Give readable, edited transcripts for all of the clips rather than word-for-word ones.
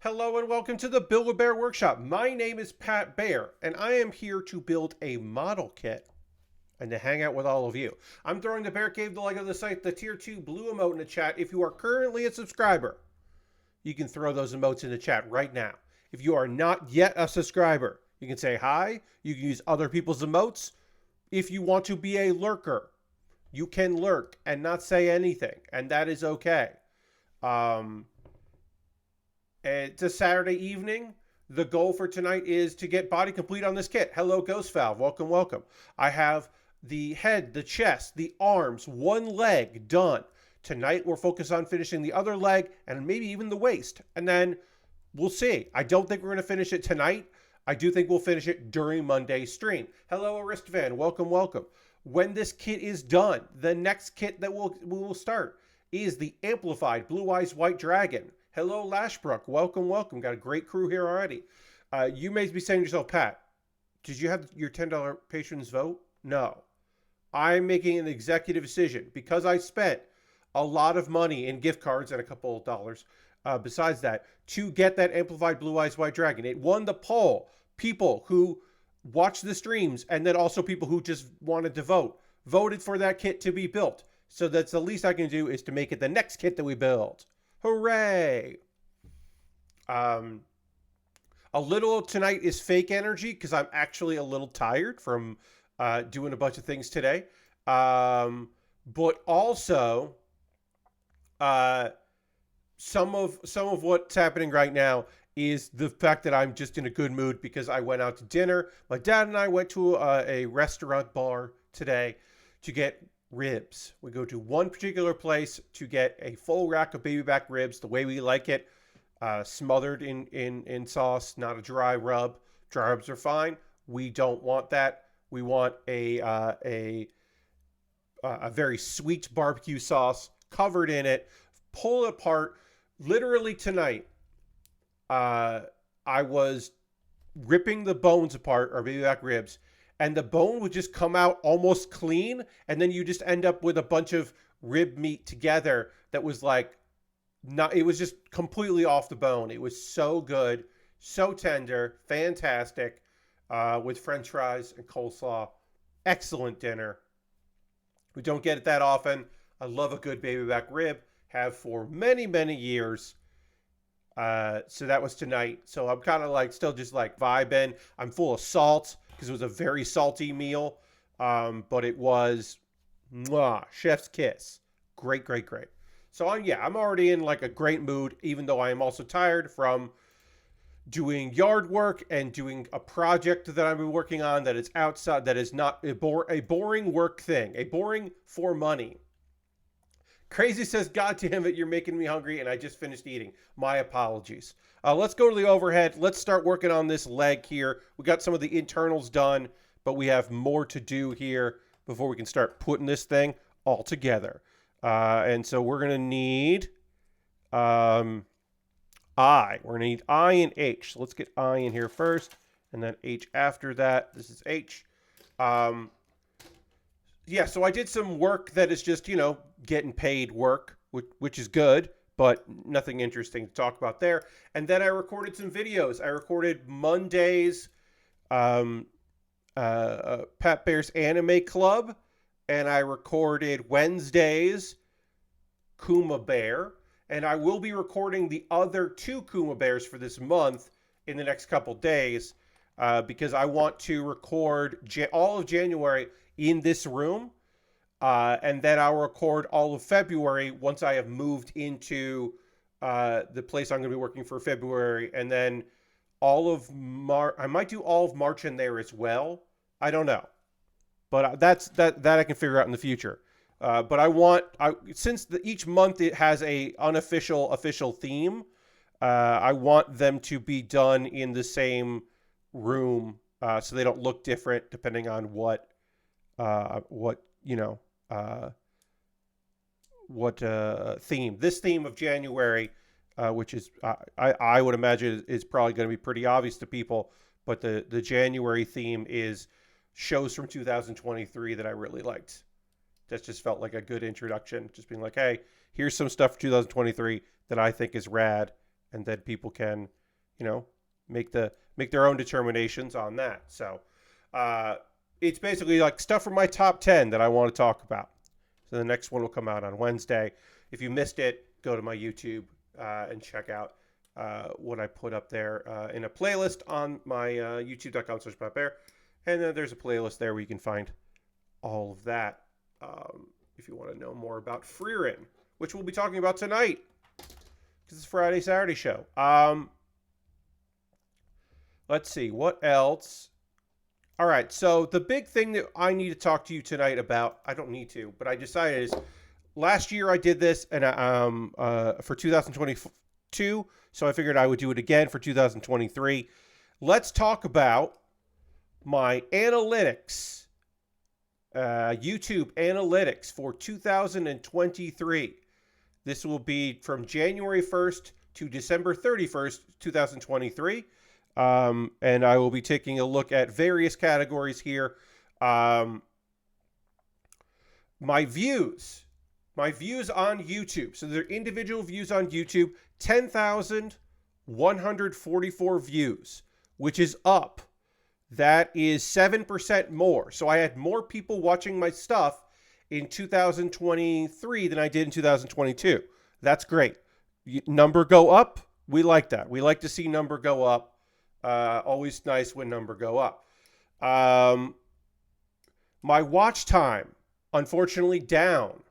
Hello and welcome to the Build With Baer Workshop. My name is Pat Baer, and I am here to build a model kit and to hang out with all of you. I'm throwing the Bear Cave, the Lego of the site, the Tier 2 blue emote in the chat. If you are currently a subscriber, you can throw those emotes in the chat right now. If you are not yet a subscriber, you can say hi. You can use other people's emotes. If you want to be a lurker, you can lurk and not say anything, and that is okay. It's a Saturday evening. The goal for tonight is to get body complete on this kit. Hello, Ghost Valve. Welcome, welcome. I have the head, the chest, the arms, one leg done. Tonight, we're focused on finishing the other leg and maybe even the waist. And then we'll see. I don't think we're going to finish it tonight. I do think we'll finish it during Monday's stream. Hello, Aristvan. Welcome, welcome. When this kit is done, the next kit that we will start is the Amplified Blue Eyes White Dragon. Hello, Lashbrook. Welcome, welcome. Got a great crew here already. You may be saying to yourself, Pat, did you have your $10 patrons vote? No. I'm making an executive decision because I spent a lot of money in gift cards and a couple of dollars besides that to get that Amplified Blue Eyes White Dragon. It won the poll. People who watch the streams and then also people who just wanted to vote voted for that kit to be built. So that's the least I can do is to make it the next kit that we build. Hooray! A little tonight is fake energy because I'm actually a little tired from doing a bunch of things today. But also, some of what's happening right now is the fact that I'm just in a good mood because I went out to dinner. My dad and I went to a restaurant bar today to get ribs. We go to one particular place to get a full rack of baby back ribs the way we like it, smothered in sauce, not a dry rub. Dry rubs are fine. We don't want that. We want a very sweet barbecue sauce covered in it. Pull it apart. Literally tonight, I was ripping the bones apart, or baby back ribs, and the bone would just come out almost clean, and then you just end up with a bunch of rib meat together that was like, not, it was just completely off the bone. It was so good, so tender, fantastic, with french fries and coleslaw. Excellent dinner. We don't get it that often. I love a good baby back rib, have for many, many years. So that was tonight. So I'm kind of like still just like vibing. I'm full of salt because it was a very salty meal. But it was chef's kiss. Great, great, great. So I'm already in like a great mood, even though I am also tired from doing yard work and doing a project that I've been working on that is outside, that is not a boring work thing, a boring for money. Crazy says, God damn it, you're making me hungry, and I just finished eating. My apologies. Let's go to the overhead. Let's start working on this leg here. We got some of the internals done, but we have more to do here before we can start putting this thing all together. And so we're going to need I. We're going to need I and H. So let's get I in here first, and then H after that. This is H. Yeah, so I did some work that is just, getting paid work, which is good, but nothing interesting to talk about there. And then I recorded some videos. I recorded Monday's Pat Bear's Anime Club, and I recorded Wednesday's Kuma Bear, and I will be recording the other two Kuma Bears for this month in the next couple days because I want to record all of January in this room. And then I'll record all of February once I have moved into the place I'm going to be working for February. And then all of I might do all of March in there as well. I don't know. But that I can figure out in the future. But since each month it has a unofficial official theme, I want them to be done in the same room so they don't look different depending on what theme. This theme of January, which is I would imagine is probably going to be pretty obvious to people, but the January theme is shows from 2023 that I really liked. That just felt like a good introduction, just being like, hey, here's some stuff for 2023 that I think is rad, and then people can, make their own determinations on that. So it's basically like stuff from my top 10 that I want to talk about. So the next one will come out on Wednesday. If you missed it, go to my YouTube and check out what I put up there in a playlist on my youtube.com/BuildWithBaer. And then there's a playlist there where you can find all of that if you want to know more about Frieren, which we'll be talking about tonight because it's a Friday, Saturday show. Let's see, what else? All right, so the big thing that I need to talk to you tonight about, I don't need to, but I decided is last year I did this and for 2022, so I figured I would do it again for 2023. Let's talk about my analytics, YouTube analytics for 2023. This will be from January 1st to December 31st, 2023. And I will be taking a look at various categories here. My views on YouTube. So they're individual views on YouTube, 10,144 views, which is up. That is 7% more. So I had more people watching my stuff in 2023 than I did in 2022. That's great. Number go up. We like that. We like to see number go up. Always nice when number go up. My watch time, unfortunately, down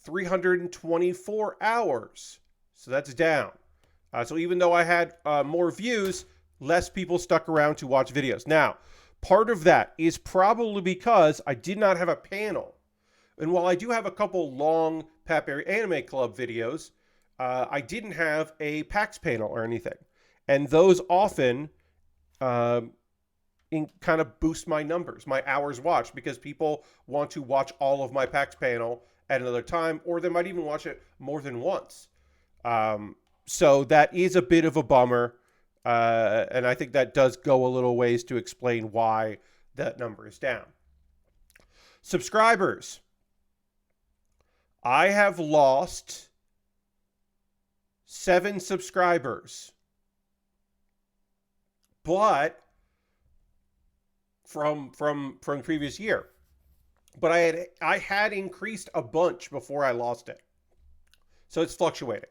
324 hours. So that's down. So even though I had more views, less people stuck around to watch videos. Now, part of that is probably because I did not have a panel. And while I do have a couple long Pat Barry Anime Club videos, I didn't have a PAX panel or anything. And those often kind of boost my numbers, my hours watched, because people want to watch all of my PAX panel at another time, or they might even watch it more than once. So that is a bit of a bummer. And I think that does go a little ways to explain why that number is down. Subscribers. I have lost 7 subscribers. But from previous year. But I had increased a bunch before I lost it. So it's fluctuating.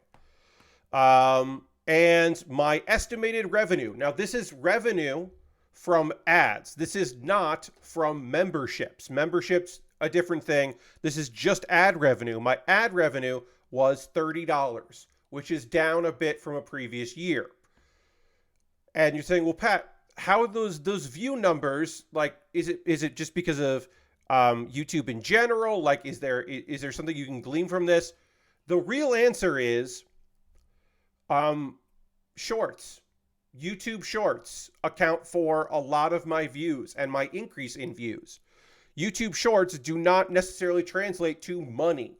And my estimated revenue. Now, this is revenue from ads. This is not from memberships. Memberships, a different thing. This is just ad revenue. My ad revenue was $30, which is down a bit from a previous year. And you're saying, well, Pat, how are those view numbers? Like, is it just because of YouTube in general? Like, is there something you can glean from this? The real answer is shorts. YouTube shorts account for a lot of my views and my increase in views. YouTube shorts do not necessarily translate to money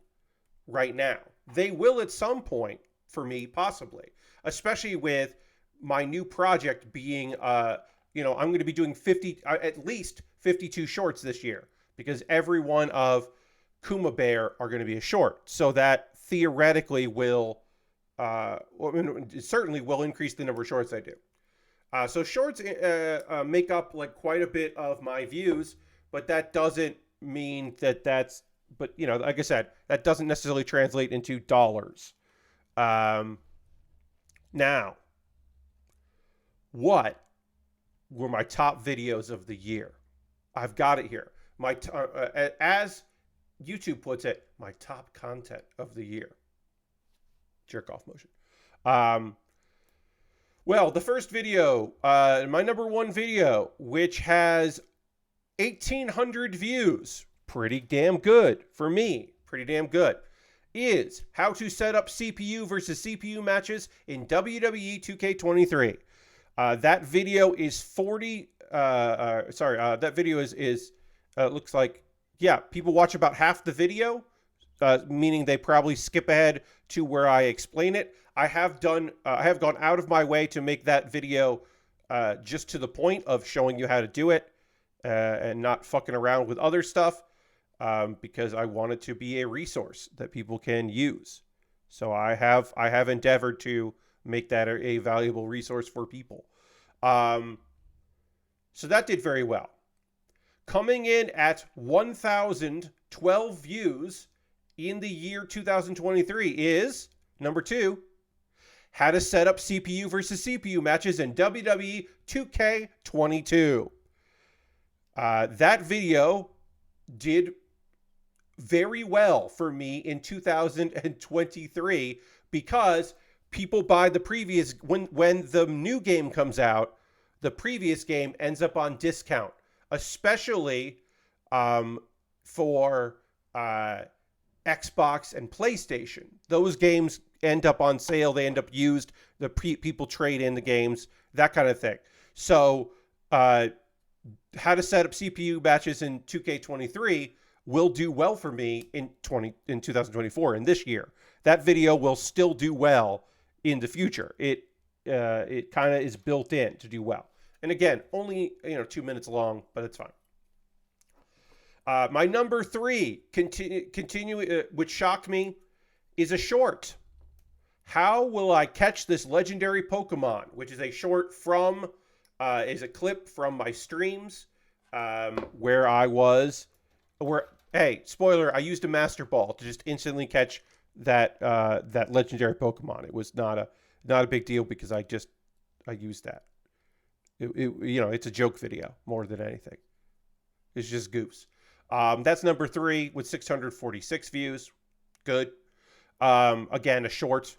right now. They will at some point for me, possibly, especially with my new project being, I'm going to be doing at least 52 shorts this year, because every one of Kuma Bear are going to be a short. So that theoretically will, it certainly will increase the number of shorts I do. So shorts make up like quite a bit of my views, but that doesn't mean that's, like I said, that doesn't necessarily translate into dollars. Now, what were my top videos of the year? I've got it here. As YouTube puts it, my top content of the year. Jerk off motion. Well, the first video, my number one video, which has 1,800 views, pretty damn good for me, pretty damn good, is how to set up CPU versus CPU matches in WWE 2K23. That video is that video is looks like, people watch about half the video, meaning they probably skip ahead to where I explain it. I have gone out of my way to make that video just to the point of showing you how to do it and not fucking around with other stuff, because I want it to be a resource that people can use. So I have endeavored to make that a valuable resource for people. So that did very well. Coming in at 1,012 views in the year 2023 is number 2, how to set up CPU versus CPU matches in WWE 2K22. That video did very well for me in 2023 because people buy the previous, when the new game comes out, the previous game ends up on discount, especially for Xbox and PlayStation. Those games end up on sale. They end up used. The people trade in the games, that kind of thing. So how to set up CPU matches in 2K23 will do well for me in 2024, in this year. That video will still do well in the future. It kind of is built in to do well. And again, only 2 minutes long, but it's fine. My number 3, which shocked me, is a short. How will I catch this legendary Pokemon? Which is a short from, is a clip from my streams, hey, spoiler, I used a Master Ball to just instantly catch that legendary Pokemon. It was not a big deal because I used that. It's a joke video more than anything. It's just goofs. That's number 3 with 646 views. Good. Again, a short.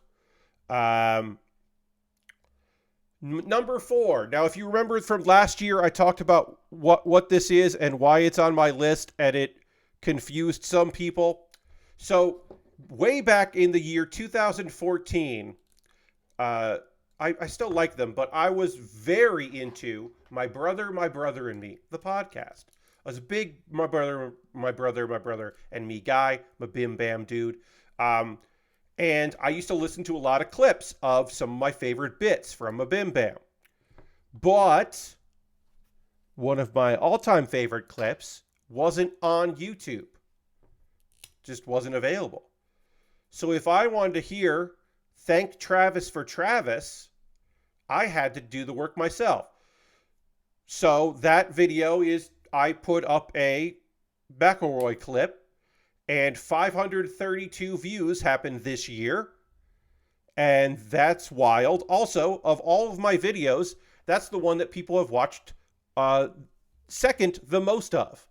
Number 4. Now, if you remember from last year, I talked about what this is and why it's on my list, and it confused some people. So, way back in the year 2014, I still like them, but I was very into My Brother, and Me, the podcast. I was a big My Brother, and Me guy. I'm a Bim Bam dude. And I used to listen to a lot of clips of some of my favorite bits from a Bim Bam. But one of my all-time favorite clips wasn't on YouTube. Just wasn't available. So if I wanted to hear Thank Travis for Travis, I had to do the work myself. So that video is, I put up a McElroy clip, and 532 views happened this year. And that's wild. Also, of all of my videos, that's the one that people have watched second the most of.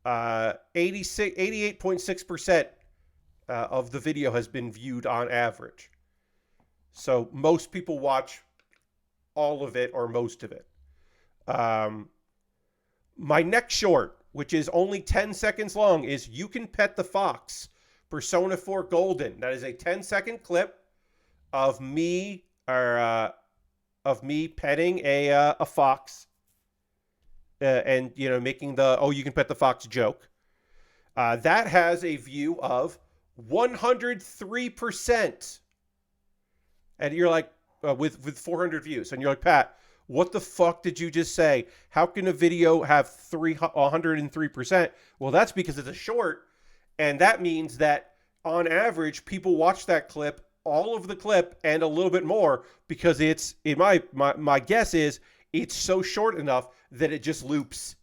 88.6% of the video has been viewed on average. So most people watch all of it or most of it. My next short, which is only 10 seconds long, is You Can Pet the Fox, Persona 4 Golden. That is a 10-second clip of me petting a fox, and making the you can pet the fox joke. That has a view of 103%, and you're like, with 400 views, and you're like, Pat, what the fuck did you just say? How can a video have 103%? Well, that's because it's a short, and that means that on average, people watch that clip, all of the clip, and a little bit more, because it's, in my guess is, it's so short enough that it just loops.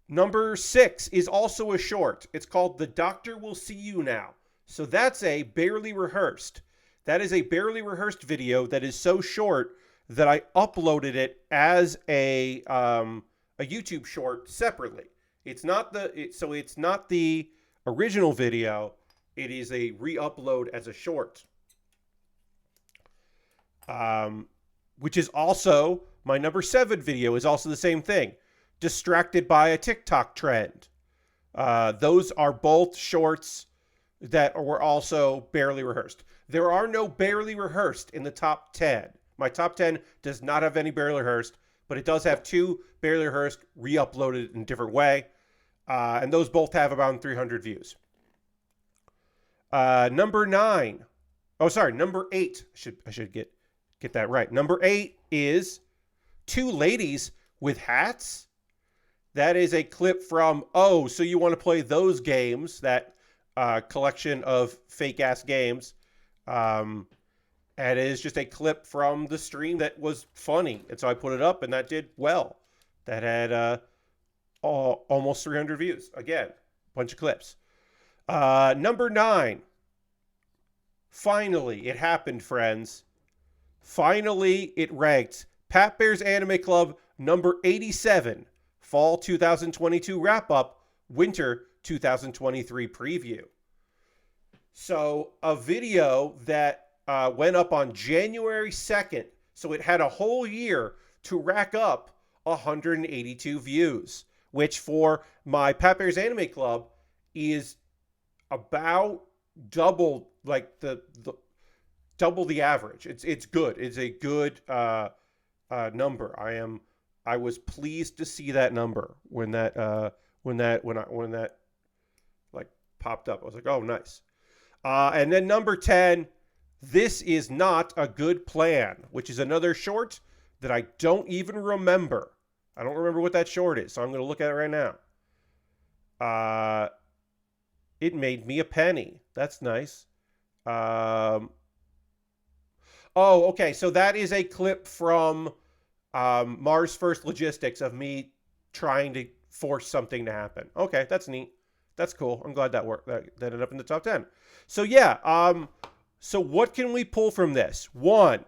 Number 6 is also a short. It's called The Doctor Will See You Now. So that's a barely rehearsed. That is a barely rehearsed video that is so short that I uploaded it as a YouTube short separately. It's not the original video. It is a re-upload as a short. Which is also my number 7 video, is also the same thing. Distracted by a TikTok trend. Those are both shorts that were also barely rehearsed. There are no barely rehearsed in the top 10. My top 10 does not have any barely rehearsed, but it does have 2 barely rehearsed re-uploaded in a different way. And those both have around 300 views. Number 8. I should get that right. Number 8 is 2 ladies with hats. That is a clip from, so you want to play those games that collection of fake ass games. And it is just a clip from the stream that was funny. And so I put it up and that did well. That had almost 300 views. Again, bunch of clips. Number 9. Finally, it happened, friends. Finally, it ranked. Pat Bear's Anime Club number 87. Fall 2022 wrap-up. Winter 2023 preview. So a video that went up on January 2nd. So it had a whole year to rack up 182 views, which for my Pat Bear's Anime Club is about double, like the double the average. It's good. It's a good number. I was pleased to see that number when that like popped up. I was like, oh, nice. And then number 10, This Is Not a Good Plan, which is another short that I don't even remember. I don't remember what that short is, so I'm going to look at it right now. It made me a penny. That's nice. Oh, okay. So that is a clip from Mars First Logistics of me trying to force something to happen. Okay, that's neat. That's cool. I'm glad that worked. That ended up in the top 10. So yeah. So what can we pull from this? 1,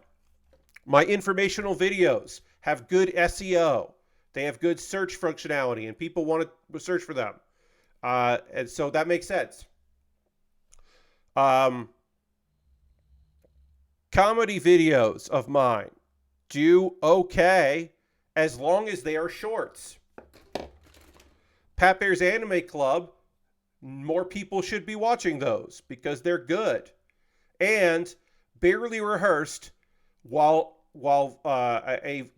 my informational videos have good SEO. They have good search functionality, and people want to search for them. And so that makes sense. Comedy videos of mine do okay as long as they are shorts. Pat Bear's Anime Club, more people should be watching those because they're good. And Barely Rehearsed, while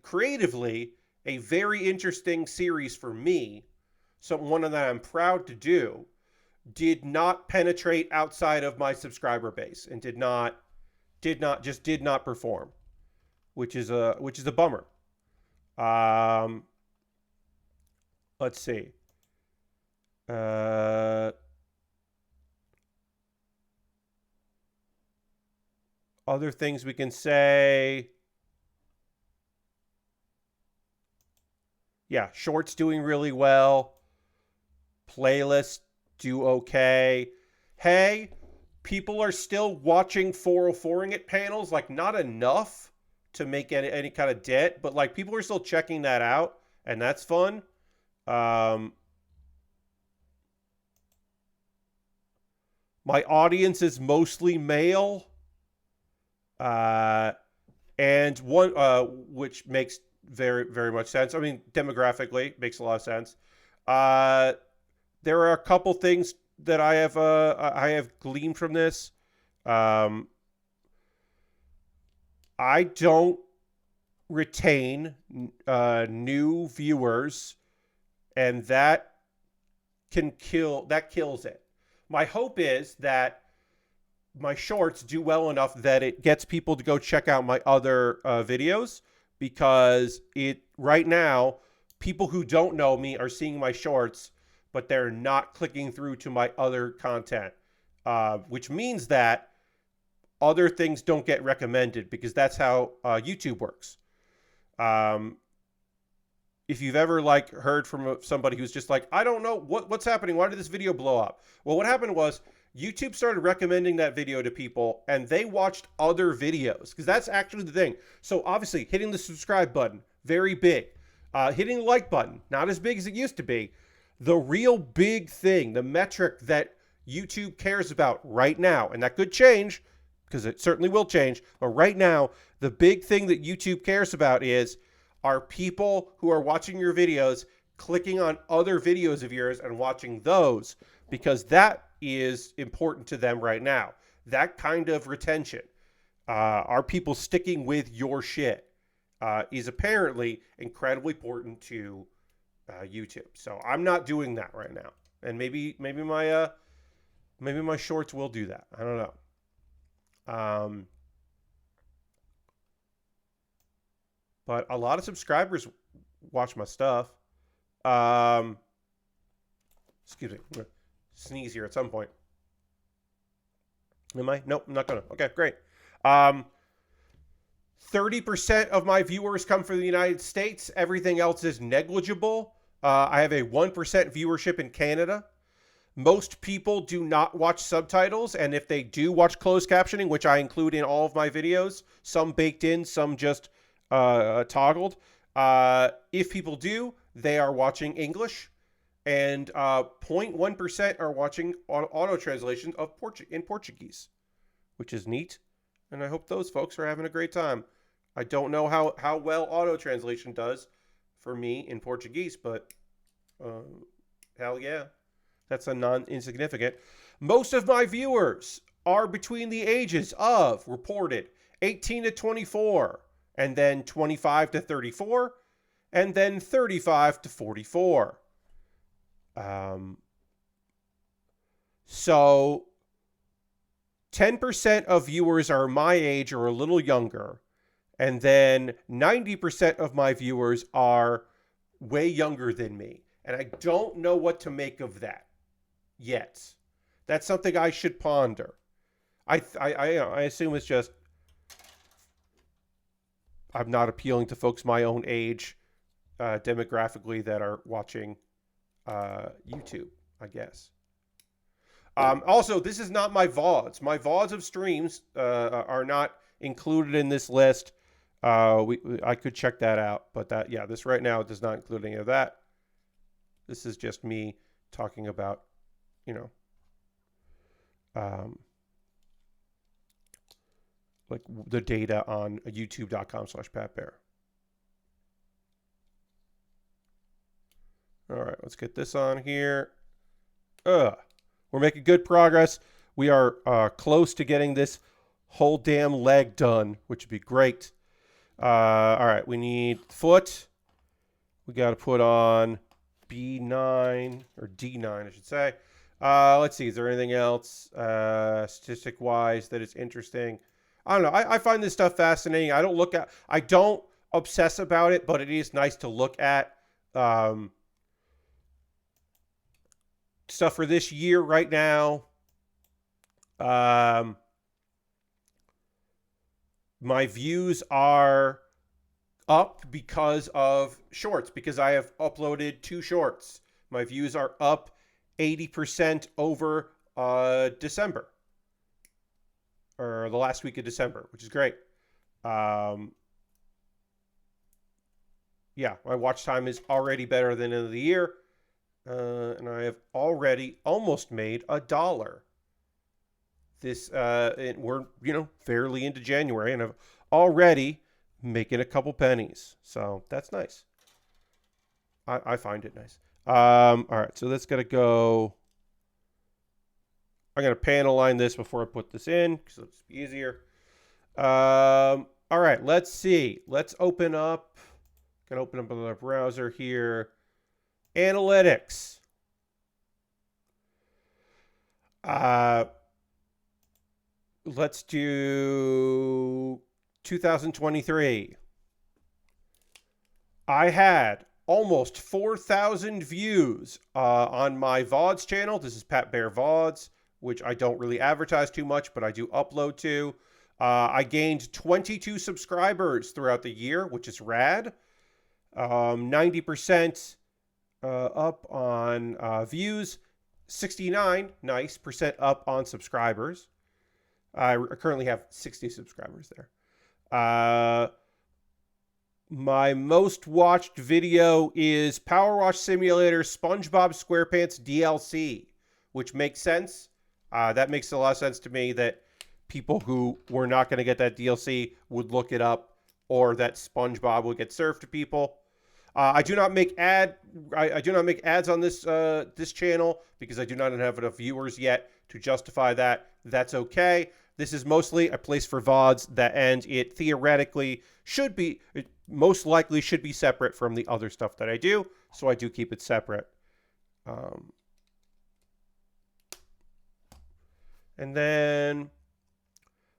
creatively a very interesting series for me, one that I'm proud to do, did not penetrate outside of my subscriber base and did not perform, which is a bummer. Let's see. Other things we can say. Yeah, shorts doing really well. Playlists do okay. Hey, people are still watching 404ing it panels, like not enough to make any kind of dent, but like people are still checking that out, and that's fun. My audience is mostly male. And one which makes very, very much sense. I mean, demographically makes a lot of sense. There are a couple things that I have gleaned from this. I don't retain new viewers, and that kills it. My hope is that my shorts do well enough that it gets people to go check out my other videos, because right now people who don't know me are seeing my shorts, but they're not clicking through to my other content, which means that other things don't get recommended, because that's how YouTube works. If you've ever heard from somebody who's just like, I don't know what's happening, why did this video blow up? Well, what happened was YouTube started recommending that video to people, and they watched other videos, because that's actually the thing. So obviously hitting the subscribe button, very big. Hitting the like button, not as big as it used to be. The real big thing, the metric that YouTube cares about right now, and that could change, because it certainly will change, but right now, the big thing that YouTube cares about are people who are watching your videos clicking on other videos of yours and watching those, because that is important to them right now. That kind of retention, are people sticking with your shit, is apparently incredibly important to YouTube. So I'm not doing that right now, and maybe my shorts will do that. I don't know. But a lot of subscribers watch my stuff. Excuse me. I'm gonna sneeze here at some point. Am I? Nope, I'm not gonna. Okay, great. Um, 30% of my viewers come from the United States. Everything else is negligible. I have a 1% viewership in Canada. Most people do not watch subtitles, and if they do watch closed captioning, which I include in all of my videos, some baked in, some just toggled. If people do, they are watching English, and 0.1% are watching auto translation of in Portuguese, which is neat. And I hope those folks are having a great time. I don't know how well auto translation does for me in Portuguese, but hell yeah. That's a non-insignificant. Most of my viewers are between the ages of, reported, 18 to 24, and then 25 to 34, and then 35 to 44. So 10% of viewers are my age or a little younger, and then 90% of my viewers are way younger than me. And I don't know what to make of that yet. That's something I should ponder. I assume it's just I'm not appealing to folks my own age demographically that are watching YouTube, I guess. Also, this is not my VODs. My VODs of streams are not included in this list. I could check that out, but this right now does not include any of that. This is just me talking about, like the data on youtube.com/PatBear. All right, let's get this on here. We're making good progress. We are close to getting this whole damn leg done, which would be great. All right, we need foot. We got to put on B9 or D9, I should say. Let's see. Is there anything else statistic-wise that is interesting? I don't know. I find this stuff fascinating. I don't obsess about it, but it is nice to look at. Stuff for this year right now. My views are up because of shorts, because I have uploaded 2 shorts. My views are up 80% over December, or the last week of December, which is great. Yeah, my watch time is already better than the end of the year. And I have already almost made $1. We're fairly into January, and I've already making a couple pennies, so that's nice. I find it nice. All right, so that's gonna go. I'm gonna panel line this before I put this in because it'll just be easier. All right, let's see. Let's open up. Gonna open up another browser here. Analytics. Let's do 2023. I had almost 4,000 views on my VODs channel. This is Pat Bear VODs, which I don't really advertise too much, but I do upload to. I gained 22 subscribers throughout the year, which is rad. 90% up on views, 69 nice percent up on subscribers. I currently have 60 subscribers there. My most watched video is Power Wash Simulator SpongeBob SquarePants DLC, which makes sense. That makes a lot of sense to me that people who were not going to get that DLC would look it up, or that SpongeBob would get served to people. I do not make ads on this this channel because I do not have enough viewers yet to justify that. That's okay. This is mostly a place for VODs and it theoretically should be, it most likely should be separate from the other stuff that I do. So I do keep it separate. And then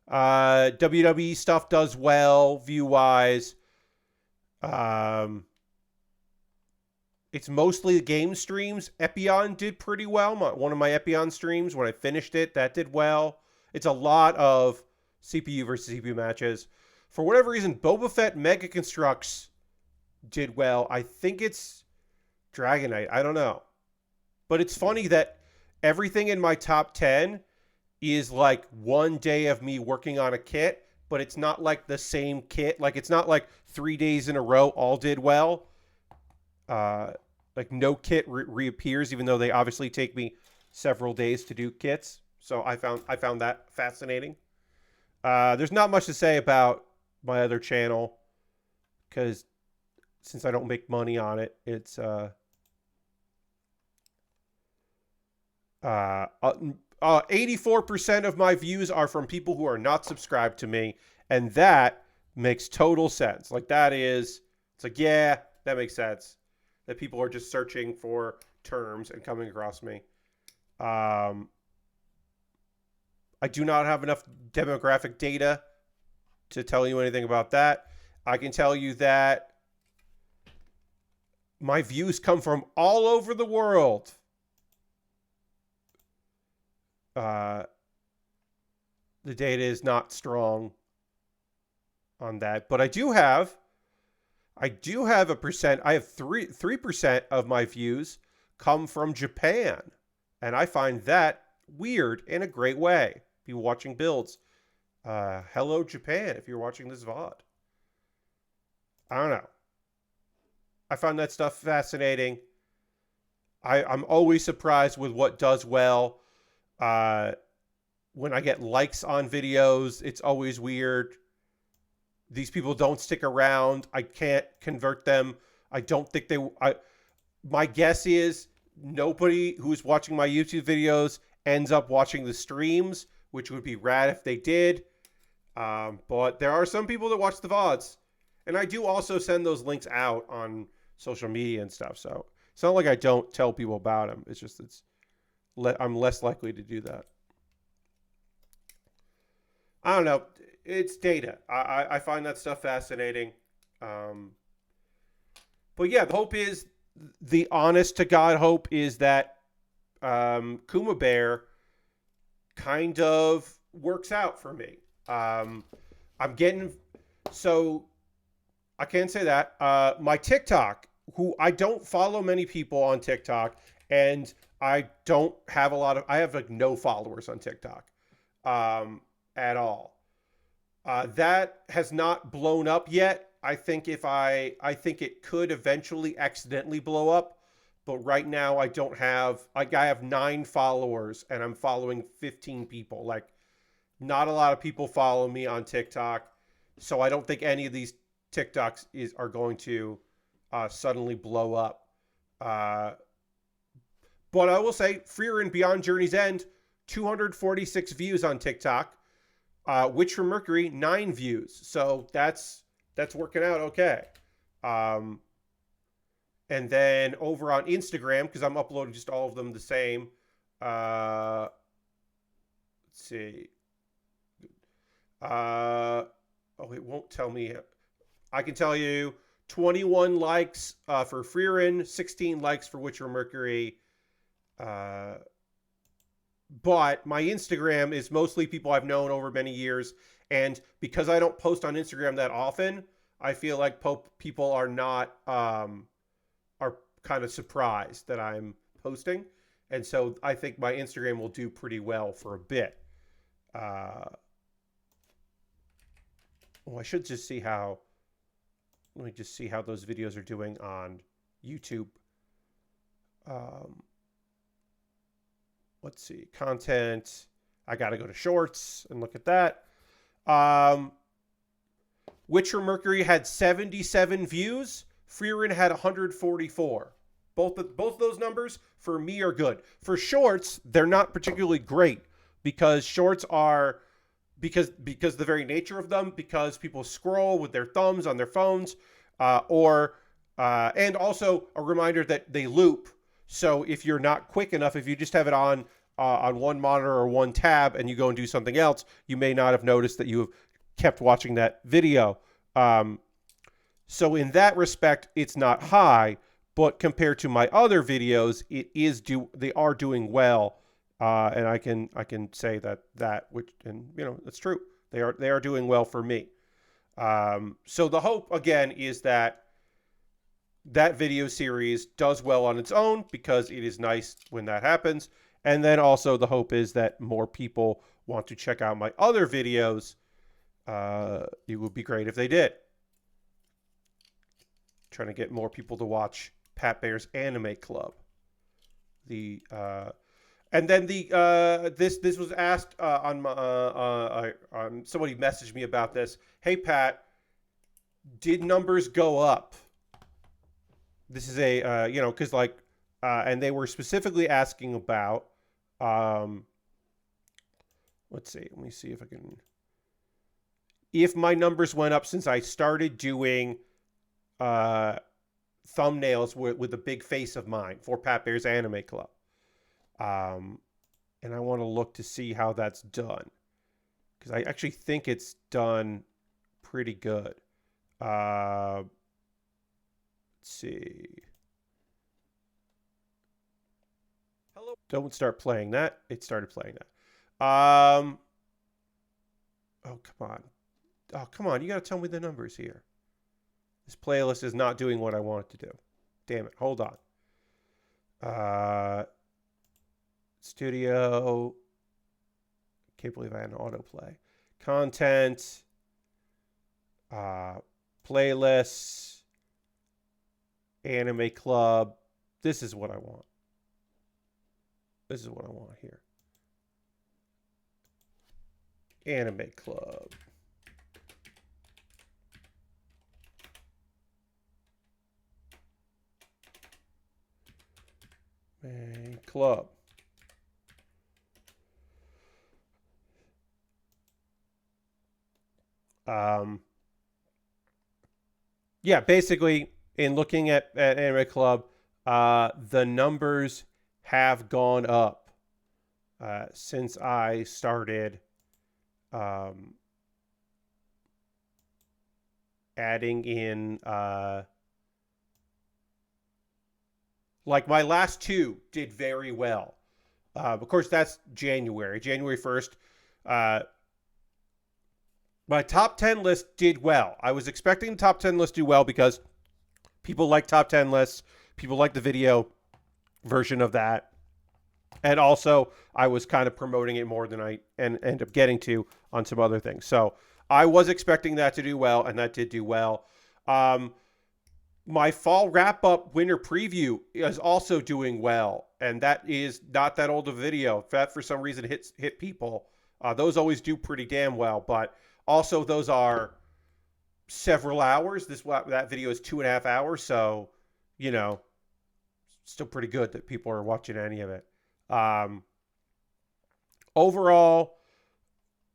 WWE stuff does well view-wise. It's mostly the game streams. Epion did pretty well. One of my Epion streams, when I finished it, that did well. It's a lot of CPU versus CPU matches. For whatever reason, Boba Fett Mega Constructs did well. I think it's Dragonite. I don't know. But it's funny that everything in my top 10 is like one day of me working on a kit, but it's not like the same kit. Like, it's not like 3 days in a row all did well. Like, no kit reappears, even though they obviously take me several days to do kits. So I found that fascinating. There's not much to say about my other channel, because since I don't make money on it, it's 84% of my views are from people who are not subscribed to me, and that makes total sense. Like, it's like, yeah, that makes sense. That people are just searching for terms and coming across me. I do not have enough demographic data to tell you anything about that. I can tell you that my views come from all over the world. The data is not strong on that, but I do have a percent. I have 3% of my views come from Japan, and I find that weird in a great way. People watching builds. Hello, Japan, if you're watching this VOD. I don't know. I find that stuff fascinating. I'm always surprised with what does well. When I get likes on videos, it's always weird. These people don't stick around. I can't convert them. I don't think my guess is nobody who's watching my YouTube videos ends up watching the streams, which would be rad if they did. But there are some people that watch the VODs. And I do also send those links out on social media and stuff. So it's not like I don't tell people about them. It's just I'm less likely to do that. I don't know. It's data. I find that stuff fascinating. But yeah, the honest to God hope is that Kuma Bear kind of works out for me. So I can't say that. My TikTok, who I don't follow many people on TikTok, and I have like no followers on TikTok at all. That has not blown up yet. I think it could eventually accidentally blow up, but right now I have 9 followers and I'm following 15 people. Like, not a lot of people follow me on TikTok, so I don't think any of these TikToks are going to suddenly blow up. But I will say, Frieren Beyond Journey's End, 246 views on TikTok. Witch from Mercury, 9 views. So that's working out okay. And then over on Instagram, because I'm uploading just all of them the same. Let's see. It won't tell me. I can tell you 21 likes for Frieren, 16 likes for Witch from Mercury. But my Instagram is mostly people I've known over many years. And because I don't post on Instagram that often, I feel like people are not, are kind of surprised that I'm posting. And so I think my Instagram will do pretty well for a bit. I should just see let me just see how those videos are doing on YouTube. Let's see, content. I got to go to shorts and look at that. Witch from Mercury had 77 views. Frieren had 144. Both those numbers for me are good. For shorts, they're not particularly great because shorts are because the very nature of them, because people scroll with their thumbs on their phones, and also a reminder that they loop. So if you're not quick enough, if you just have it on one monitor or one tab and you go and do something else, you may not have noticed that you have kept watching that video. So in that respect, it's not high, but compared to my other videos, they are doing well. and I can say that which, and you know, it's true. They are doing well for me. So the hope again is that that video series does well on its own, because it is nice when that happens. And then also the hope is that more people want to check out my other videos. It would be great if they did. Trying to get more people to watch Pat Bear's Anime Club. And then this was asked on my somebody messaged me about this. Hey Pat, did numbers go up? This is a you know, because like and they were specifically asking about let's see, let me see if I can, if my numbers went up since I started doing thumbnails with a big face of mine for Pat Bear's Anime Club. And I want to look to see how that's done, because I actually think it's done pretty good. Let's see. Hello. Don't start playing that. It started playing that. Oh, come on. Oh, come on. You got to tell me the numbers here. This playlist is not doing what I want it to do. Damn it. Hold on. Studio. Can't believe I had an autoplay. Content. Playlists. Anime Club. This is what I want. This is what I want here. Anime Club. Club. Yeah, basically, in looking at Anime Club, the numbers have gone up since I started adding in like my last two did very well. Of course, that's January 1st. My top 10 list did well. I was expecting the top 10 list to do well because people like top 10 lists. People like the video version of that. And also, I was kind of promoting it more than I end up getting to on some other things. So I was expecting that to do well, and that did do well. My fall wrap-up winter preview is also doing well, and that is not that old of a video. If that for some reason hit people, those always do pretty damn well. But also, those are several hours. That video is 2.5 hours, so you know, still pretty good that people are watching any of it. Overall,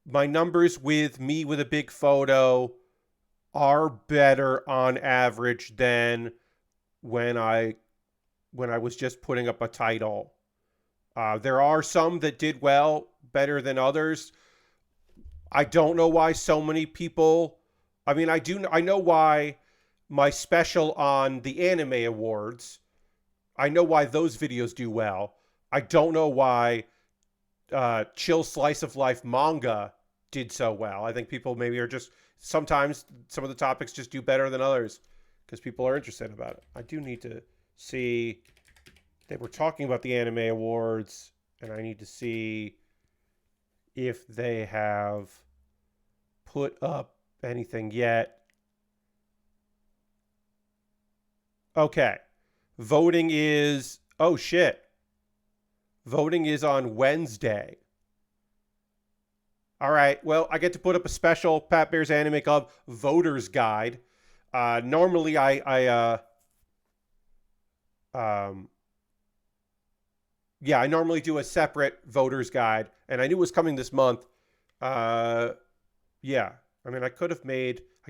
my numbers with me with a big photo are better on average than when I was just putting up a title. There are some that did well, better than others. I don't know why so many people. I mean, I know why my special on the Anime Awards. I know why those videos do well. I don't know why Chill Slice of Life manga did so well. I think people maybe are just, sometimes some of the topics just do better than others because people are interested about it. I do need to see, they were talking about the Anime Awards, and I need to see if they have put up anything yet. Okay. Voting is, oh shit. Voting is on Wednesday. All right. Well, I get to put up a special Pat Bear's Anime Club voters guide. Normally yeah, I normally do a separate voters guide, and I knew it was coming this month. Yeah. I mean, I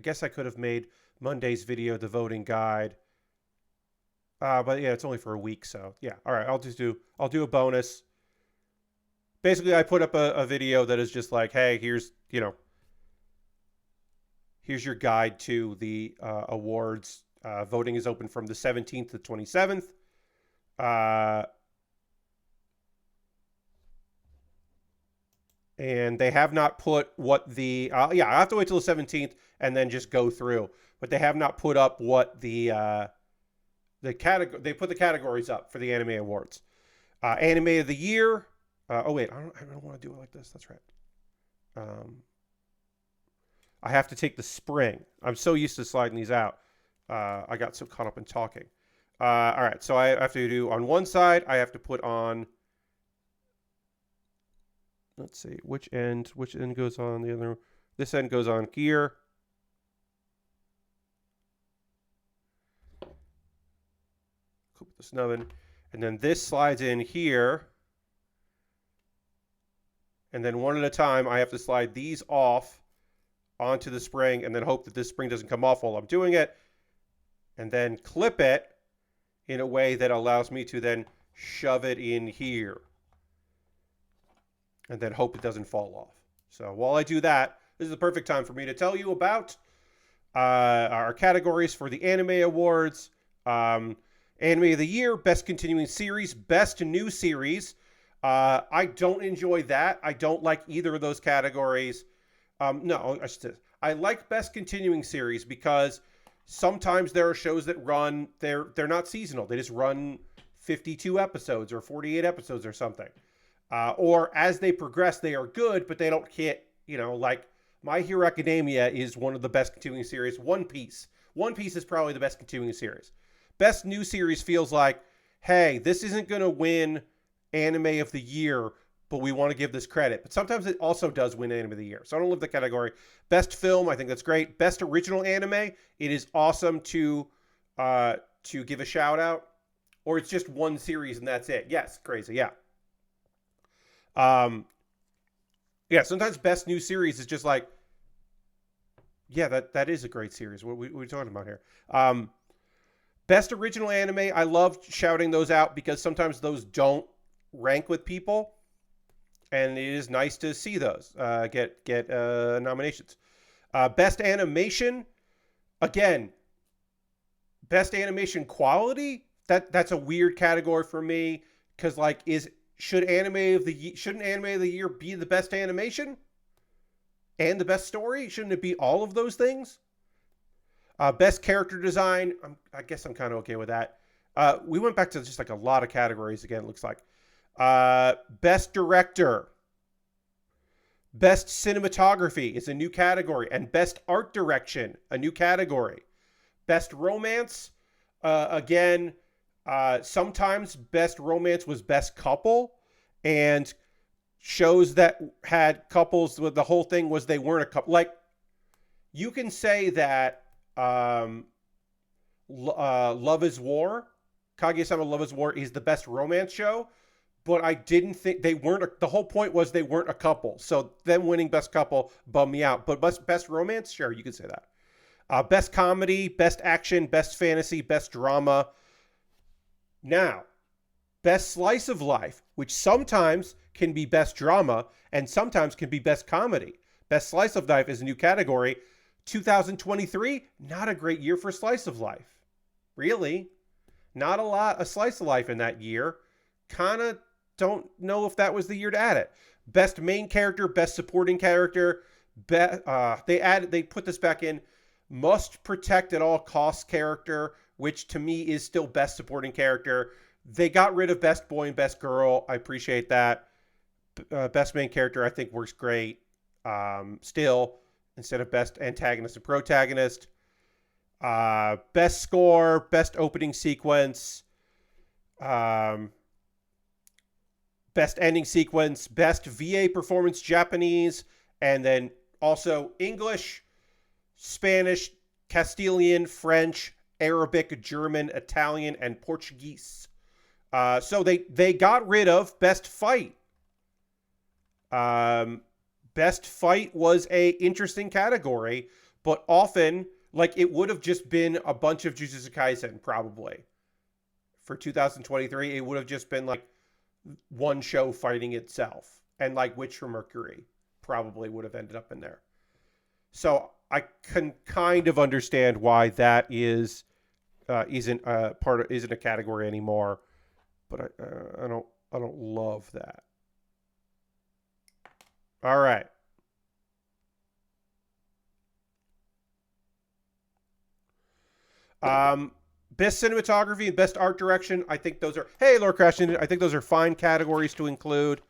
guess I could have made Monday's video the voting guide. But yeah, it's only for a week, so yeah. All right, I'll do a bonus. Basically, I put up a video that is just like, hey, here's your guide to the awards. Voting is open from the 17th to the 27th. And they have not put what the yeah, I have to wait till the 17th and then just go through. But they have not put up what the category, they put the categories up for the anime awards. Anime of the year. Oh wait, I don't want to do it like this. That's right. I have to take the spring. I'm so used to sliding these out. I got so caught up in talking. All right, so I have to do on one side. I have to put on. Let's see which end goes on the other. This end goes on gear. Put the snubbing, and then this slides in here. And then one at a time, I have to slide these off onto the spring and then hope that this spring doesn't come off while I'm doing it. And then clip it in a way that allows me to then shove it in here. And then hope it doesn't fall off. So while I do that, this is the perfect time for me to tell you about our categories for the Anime Awards. Anime of the Year, Best Continuing Series, Best New Series. I don't enjoy that. I don't like either of those categories. No, I like Best Continuing Series because sometimes there are shows that run, they're not seasonal. They just run 52 episodes or 48 episodes or something. Or as they progress, they are good, but they don't hit, like My Hero Academia is one of the best continuing series. One Piece. One Piece is probably the best continuing series. Best New Series feels like, hey, this isn't going to win Anime of the Year, but we want to give this credit. But sometimes it also does win Anime of the Year. So I don't love the category. Best Film, I think that's great. Best Original Anime, it is awesome to give a shout out. Or it's just one series and that's it. Yes, crazy, yeah. Yeah, sometimes Best New Series is just like, yeah, that is a great series. What are we talking about here? Best Original Anime, I love shouting those out because sometimes those don't rank with people, and it is nice to see those get nominations. Best Animation, again, Best Animation Quality. That's a weird category for me because shouldn't Anime of the Year be the best animation and the best story? Shouldn't it be all of those things? Best Character Design, I guess I'm kind of okay with that. We went back to just like a lot of categories again, it looks like. Best Director. Best Cinematography is a new category. And Best Art Direction, a new category. Best Romance, again, sometimes Best Romance was Best Couple. And shows that had couples, the whole thing was they weren't a couple. Like, you can say that Love is War, Kaguya-sama Love is War is the best romance show, but I didn't think they weren't, the whole point was they weren't a couple. So them winning best couple bummed me out. But best romance, sure, you could say that. Best comedy, best action, best fantasy, best drama. Now, best slice of life, which sometimes can be best drama and sometimes can be best comedy. Best slice of life is a new category. 2023, not a great year for slice of life. Really. Not a slice of life in that year. Kind of don't know if that was the year to add it. Best main character, best supporting character. They put this back in. Must protect at all costs character, which to me is still best supporting character. They got rid of best boy and best girl. I appreciate that. Best main character, I think, works great. Still, instead of best antagonist and protagonist. Best score, best opening sequence, best ending sequence, best VA performance Japanese, and then also English, Spanish, Castilian, French, Arabic, German, Italian, and Portuguese. So they got rid of best fight. Best fight was a interesting category, but often, it would have just been a bunch of Jujutsu Kaisen, probably. For 2023, it would have just been, one show fighting itself. And, Witch from Mercury probably would have ended up in there. So, I can kind of understand why that isn't a category anymore. But I don't love that. All right. Um, best cinematography and best art direction. I think those are. Hey, Lord Crashington. I think those are fine categories to include.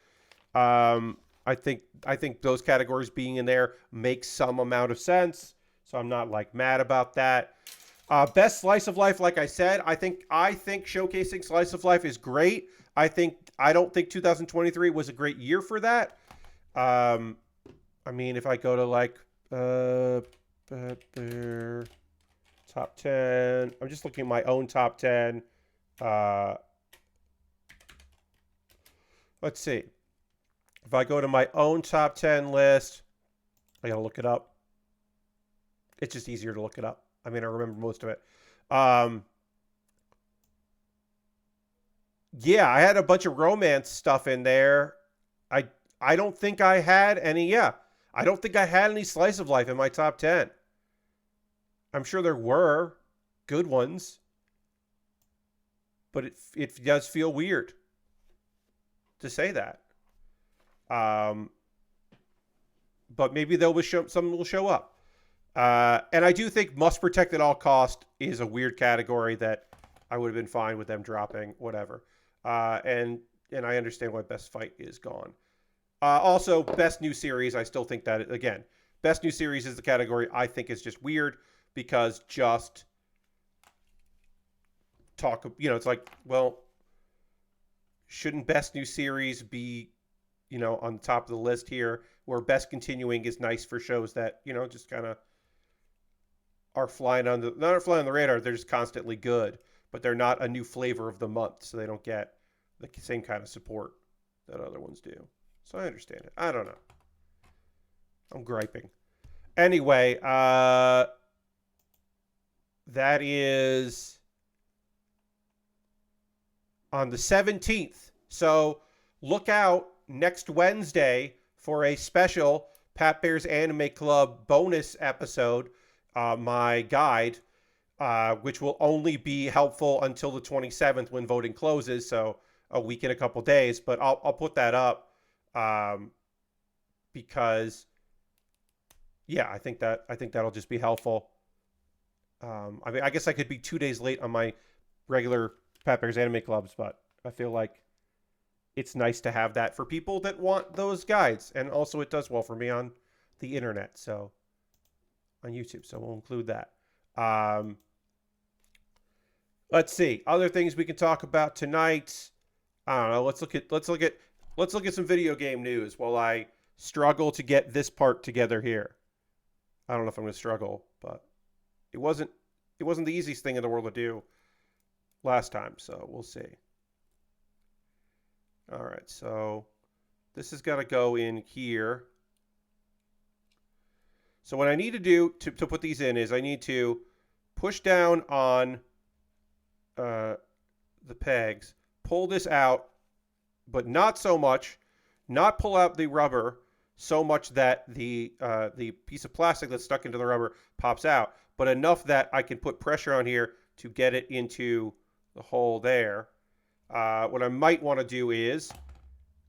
Um, I think those categories being in there makes some amount of sense. So I'm not like mad about that. Best slice of life, like I said, I think showcasing slice of life is great. I don't think 2023 was a great year for that. Um, I mean, if I go to like top 10, I'm just looking at my own top 10. Uh, let's see. If I go to my own top 10 list, I gotta look it up. It's just easier to look it up. I mean, I remember most of it. Um, yeah, I had a bunch of romance stuff in there. I I don't think I had any. Yeah, I don't think I had any slice of life in my top 10. I'm sure there were good ones, but it does feel weird to say that. Um, but maybe some will show up. And I do think must protect at all cost is a weird category that I would have been fine with them dropping, whatever. And I understand why best fight is gone. Also, best new series. I still think that again, best new series is the category I think is just weird because just talk. It's like, well, shouldn't best new series be, on top of the list here? Where best continuing is nice for shows that just kind of are not flying on the radar. They're just constantly good, but they're not a new flavor of the month, so they don't get the same kind of support that other ones do. So I understand it. I don't know. I'm griping. Anyway, that is on the 17th. So look out next Wednesday for a special Pat Bear's Anime Club bonus episode, my guide, which will only be helpful until the 27th when voting closes. So a week and a couple days, but I'll put that up because yeah, I think that'll just be helpful. I mean, I guess I could be 2 days late on my regular Pat Bear's Anime Clubs, but I feel like it's nice to have that for people that want those guides, and also it does well for me on the internet, so on YouTube. So we'll include that. Let's see other things we can talk about tonight. I don't know. Let's look at some video game news while I struggle to get this part together here. I don't know if I'm going to struggle, but it wasn't the easiest thing in the world to do last time, so we'll see. All right, so this has got to go in here. So what I need to do to put these in is I need to push down on the pegs, pull this out, but not so much, not pull out the rubber so much that the piece of plastic that's stuck into the rubber pops out, but enough that I can put pressure on here to get it into the hole there. What I might want to do is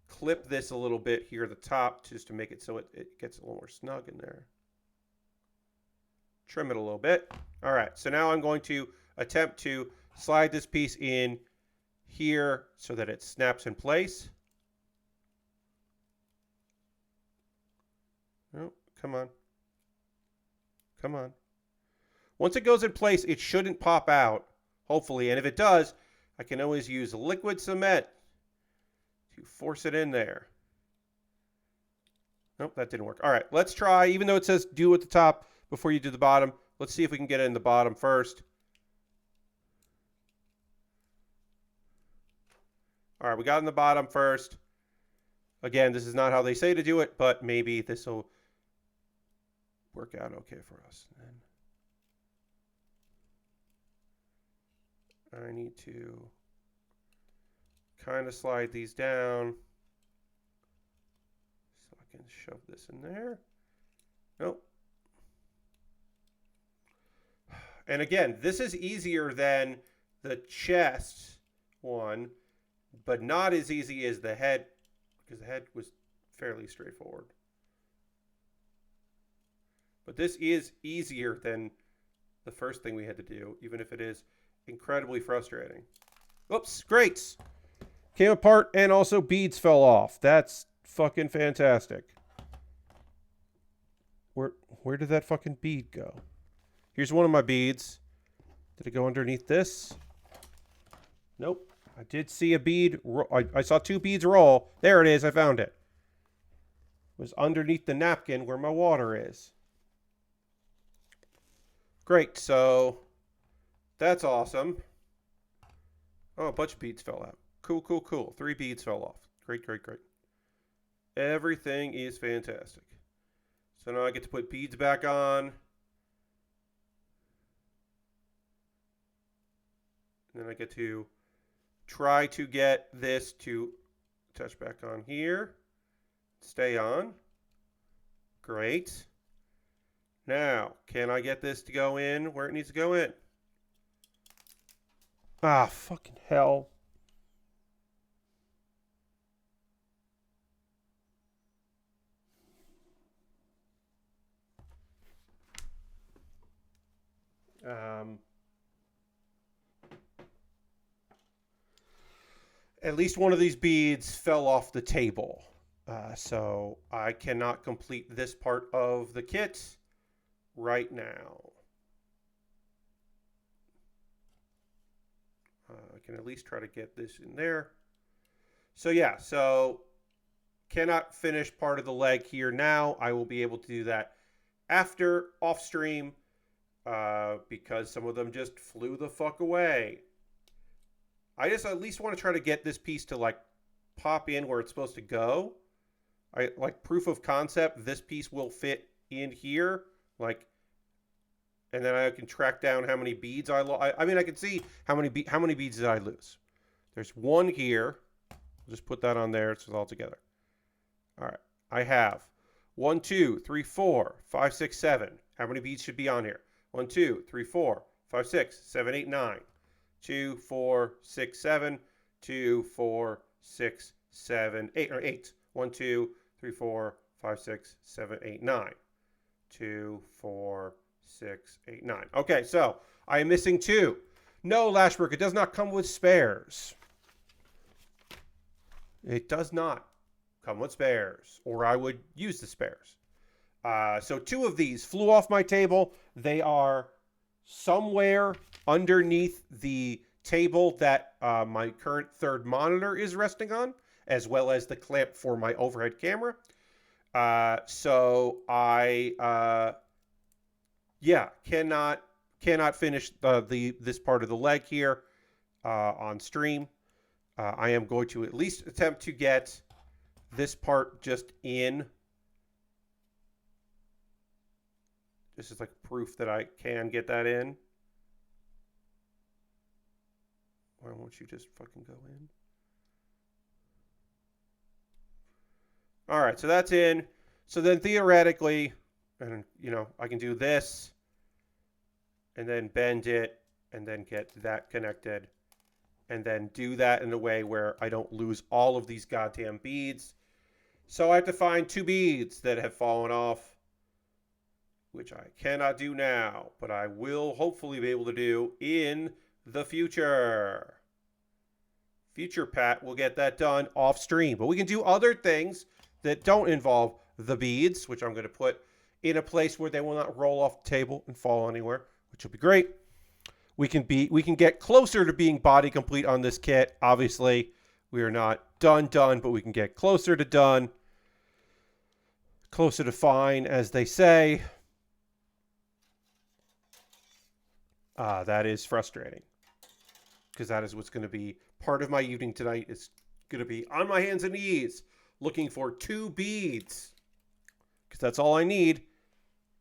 clip this a little bit here at the top just to make it so it gets a little more snug in there. Trim it a little bit. All right, so now I'm going to attempt to slide this piece in here so that it snaps in place. Oh, come on. Come on. Once it goes in place, it shouldn't pop out, hopefully. And if it does, I can always use liquid cement to force it in there. Nope, that didn't work. All right, let's try, even though it says do at the top before you do the bottom, let's see if we can get it in the bottom first. All right, we got in the bottom first. Again, this is not how they say to do it, but maybe this will work out okay for us. And I need to kind of slide these down so I can shove this in there. Nope. And again, this is easier than the chest one, but not as easy as the head, because the head was fairly straightforward. But this is easier than the first thing we had to do, even if it is incredibly frustrating. Oops, great. Came apart and also beads fell off. That's fucking fantastic. Where did that fucking bead go? Here's one of my beads. Did it go underneath this? Nope. I did see a bead. I saw 2 beads roll. There it is. I found it. It was underneath the napkin where my water is. Great. So that's awesome. Oh, a bunch of beads fell out. Cool, cool, cool. 3 beads fell off. Great, great, great. Everything is fantastic. So now I get to put beads back on. And then I get to try to get this to touch back on here. Stay on. Great. Now, can I get this to go in where it needs to go in? Ah, fucking hell. At least one of these beads fell off the table. So I cannot complete this part of the kit right now. I can at least try to get this in there. So yeah, so cannot finish part of the leg here now. I will be able to do that after off stream because some of them just flew the fuck away. I just at least want to try to get this piece to like pop in where it's supposed to go. I like proof of concept. This piece will fit in here, like, and then I can track down how many beads I lost. I mean, I can see how many beads did I lose. There's one here. I'll just put that on there. It's all together. All right. I have 1, 2, 3, 4, 5, 6, 7. How many beads should be on here? 1, 2, 3, 4, 5, 6, 7, 8, 9. 2, 4, 6, 7. 2, 4, 6, 7, 8. Or 8. 1, 2, 3, 4, 5, 6, 7, 8, 9. 2, 4, 6, 8, 9. Okay, so I am missing 2. No, Lashbrook, it does not come with spares. It does not come with spares, or I would use the spares. So 2 of these flew off my table. They are somewhere underneath the table that my current third monitor is resting on, as well as the clamp for my overhead camera. So I cannot finish this part of the leg here on stream. I am going to at least attempt to get this part just in. This is like proof that I can get that in. Why won't you just fucking go in? All right, so that's in. So then theoretically, and I can do this and then bend it and then get that connected and then do that in a way where I don't lose all of these goddamn beads. So I have to find 2 beads that have fallen off, which I cannot do now, but I will hopefully be able to do in the future. Future Pat will get that done off stream, but we can do other things that don't involve the beads, which I'm going to put in a place where they will not roll off the table and fall anywhere, which will be great. We can get closer to being body complete on this kit. Obviously, we are not done, but we can get closer to done. Closer to fine, as they say. That is frustrating. Because that is what's going to be part of my evening tonight. Is going to be on my hands and knees looking for 2 beads. Because that's all I need.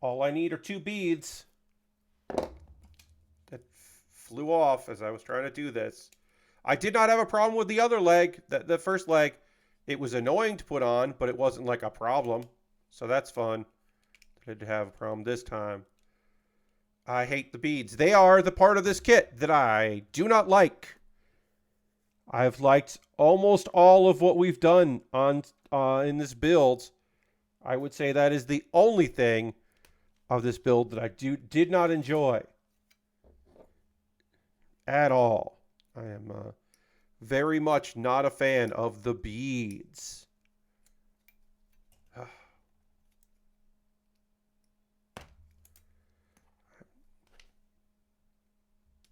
All I need are 2 beads. That flew off as I was trying to do this. I did not have a problem with the other leg. The first leg, it was annoying to put on, but it wasn't like a problem. So that's fun. I did have a problem this time. I hate the beads. They are the part of this kit that I do not like. I've liked almost all of what we've done on in this build. I would say that is the only thing of this build that I did not enjoy at all. I am very much not a fan of the beads.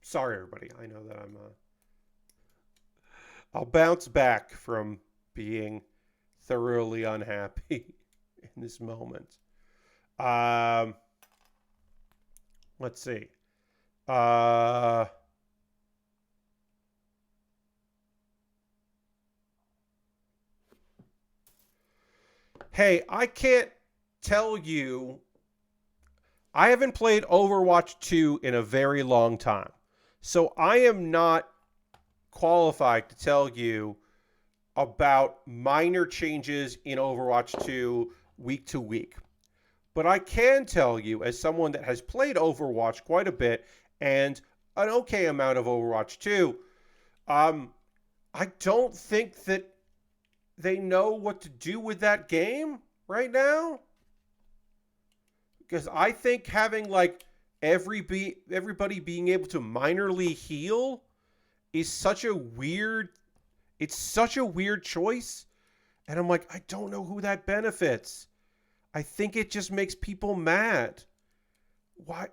Sorry, everybody. I know that I'll bounce back from being thoroughly unhappy in this moment. Let's see. Hey, I can't tell you. I haven't played Overwatch 2 in a very long time. So I am not qualified to tell you about minor changes in Overwatch 2 week to week. But I can tell you, as someone that has played Overwatch quite a bit and an okay amount of Overwatch 2, I don't think that they know what to do with that game right now. Because I think having like everybody being able to minorly heal is such a weird choice. And I'm like, I don't know who that benefits. I think it just makes people mad. Why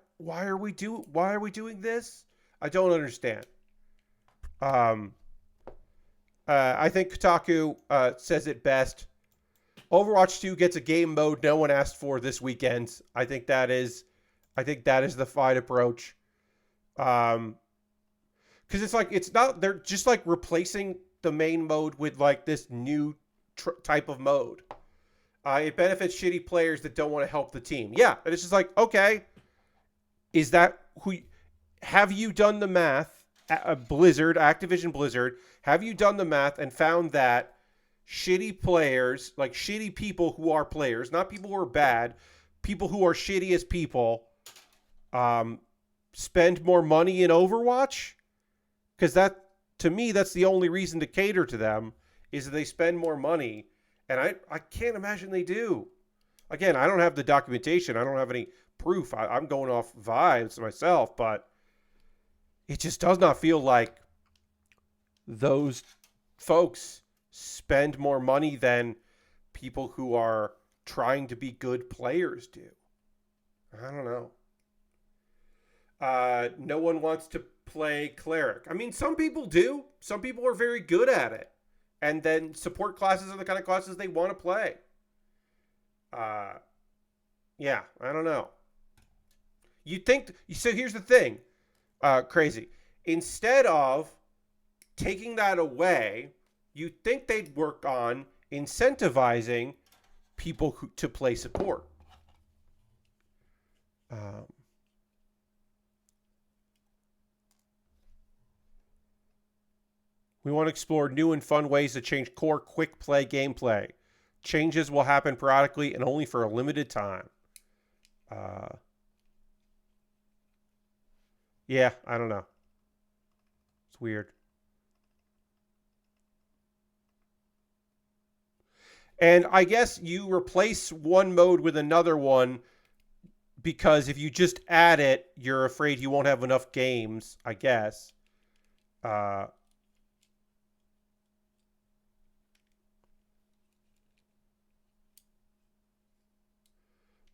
are we doing this? I don't understand. I think Kotaku says it best. Overwatch 2 gets a game mode no one asked for this weekend. I think that is the fine approach. Because it's not, they're just like replacing the main mode with like this new type of mode. It benefits shitty players that don't want to help the team. Yeah, and it's just like, okay, is that who? Have you done the math? Activision Blizzard, have you done the math and found that shitty players, like shitty people who are players, not people who are bad, people who are shitty as people, spend more money in Overwatch? Because that, to me, that's the only reason to cater to them, is that they spend more money. And I can't imagine they do. Again, I don't have the documentation. I don't have any proof. I'm going off vibes myself, but it just does not feel like those folks spend more money than people who are trying to be good players do. I don't know. No one wants to play cleric. I mean, some people do. Some people are very good at it. And then support classes are the kind of classes they want to play. Yeah, I don't know. You think, so here's the thing. Crazy. Instead of taking that away, you'd think they'd work on incentivizing people to play support. We want to explore new and fun ways to change core quick play gameplay. Changes will happen periodically and only for a limited time. Yeah, I don't know. It's weird. And I guess you replace one mode with another one because if you just add it, you're afraid you won't have enough games, I guess.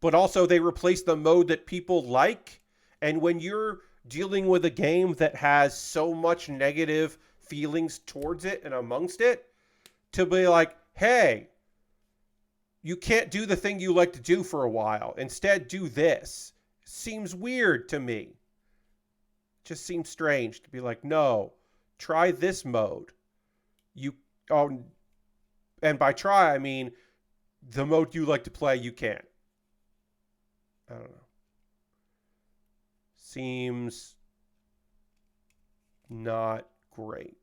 But also they replace the mode that people like. And when you're dealing with a game that has so much negative feelings towards it and amongst it, to be like, hey, you can't do the thing you like to do for a while. Instead, do this. Seems weird to me. Just seems strange to be like, no, try this mode. And by try, I mean the mode you like to play, you can't. I don't know. Seems not great.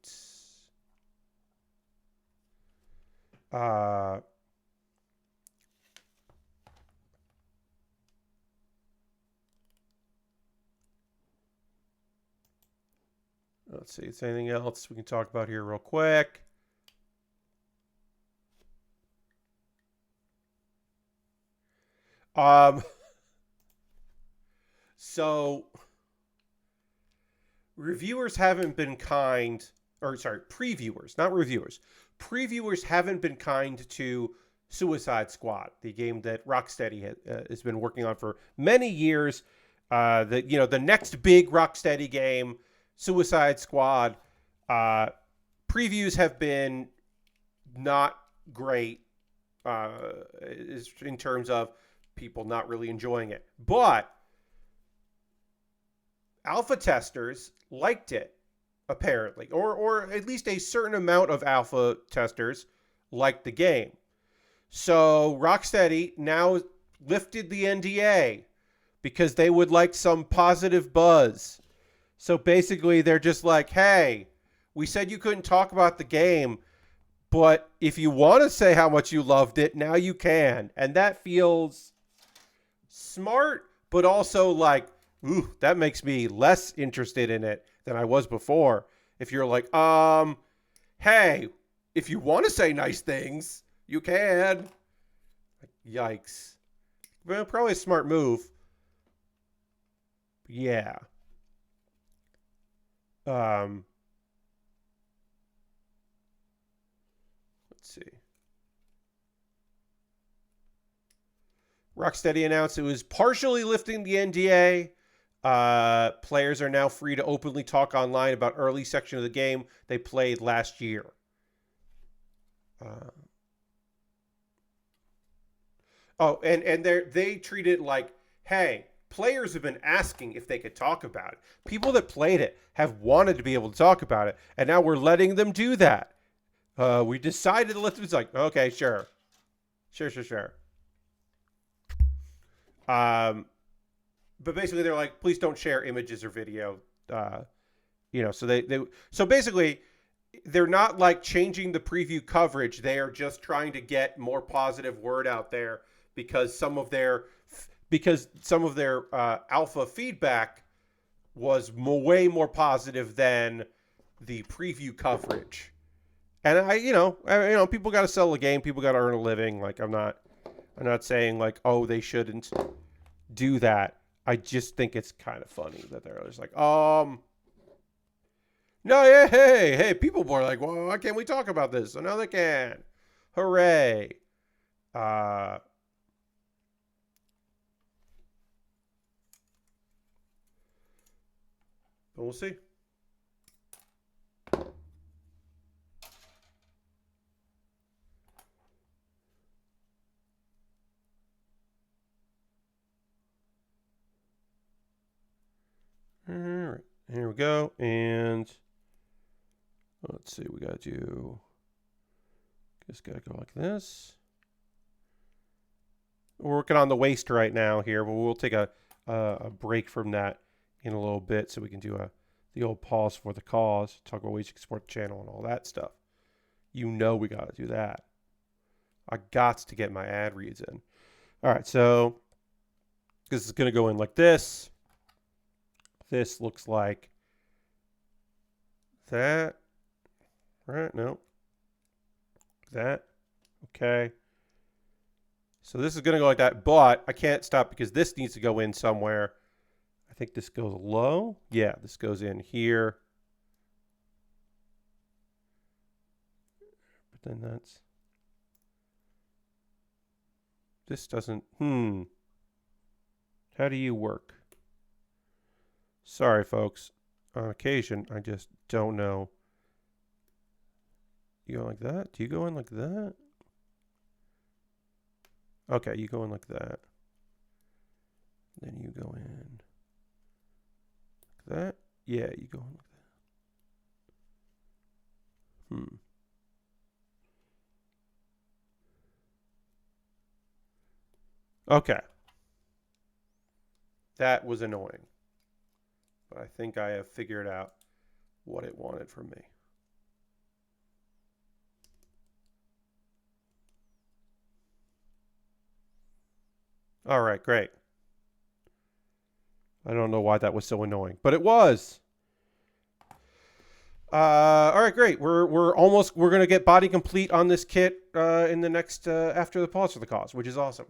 Let's see. Is there anything else we can talk about here real quick? So reviewers haven't been kind, or sorry, previewers, not reviewers. Previewers haven't been kind to Suicide Squad, the game that Rocksteady has been working on for many years. The next big Rocksteady game, Suicide Squad. Previews have been not great in terms of people not really enjoying it, but alpha testers liked it, apparently, or at least a certain amount of alpha testers liked the game. So Rocksteady now lifted the NDA because they would like some positive buzz. So basically they're just like, hey, we said you couldn't talk about the game, but if you want to say how much you loved it, now you can. And that feels smart, but also like, ooh, that makes me less interested in it than I was before. If you're like, hey, if you want to say nice things, you can. Yikes. Well, probably a smart move. Yeah. Let's see. Rocksteady announced it was partially lifting the NDA. Players are now free to openly talk online about early section of the game they played last year. And they treat it like, hey, players have been asking if they could talk about it. People that played it have wanted to be able to talk about it, and now we're letting them do that. We decided to let them. It's like, okay, sure. But basically they're like, please don't share images or video. So basically they're not like changing the preview coverage. They are just trying to get more positive word out there because some of their alpha feedback was way more positive than the preview coverage. And people got to sell a game. People got to earn a living. Like I'm not saying like, oh, they shouldn't do that. I just think it's kind of funny that they're just like, no, yeah, hey, people were like, well, why can't we talk about this? So now they can. Hooray. But we'll see. All right, here we go. And let's see, we got to just got to go like this. We're working on the waist right now here, but we'll take a break from that in a little bit so we can do the old pause for the cause, talk about ways you can support the channel and all that stuff. We got to do that. I got to get my ad reads in. All right, so this is going to go in like this. This looks like that. Right? No. That. Okay. So this is going to go like that, but I can't stop because this needs to go in somewhere. I think this goes low. Yeah, this goes in here. But then that's... This doesn't... How do you work? Sorry, folks. On occasion, I just don't know. You go like that? Do you go in like that? Okay, you go in like that. Then you go in like that. Yeah, you go in like that. Okay. That was annoying. But I think I have figured out what it wanted from me. All right, great. I don't know why that was so annoying, but it was. All right, great. We're gonna get body complete on this kit in the next after the pause for the cause, which is awesome.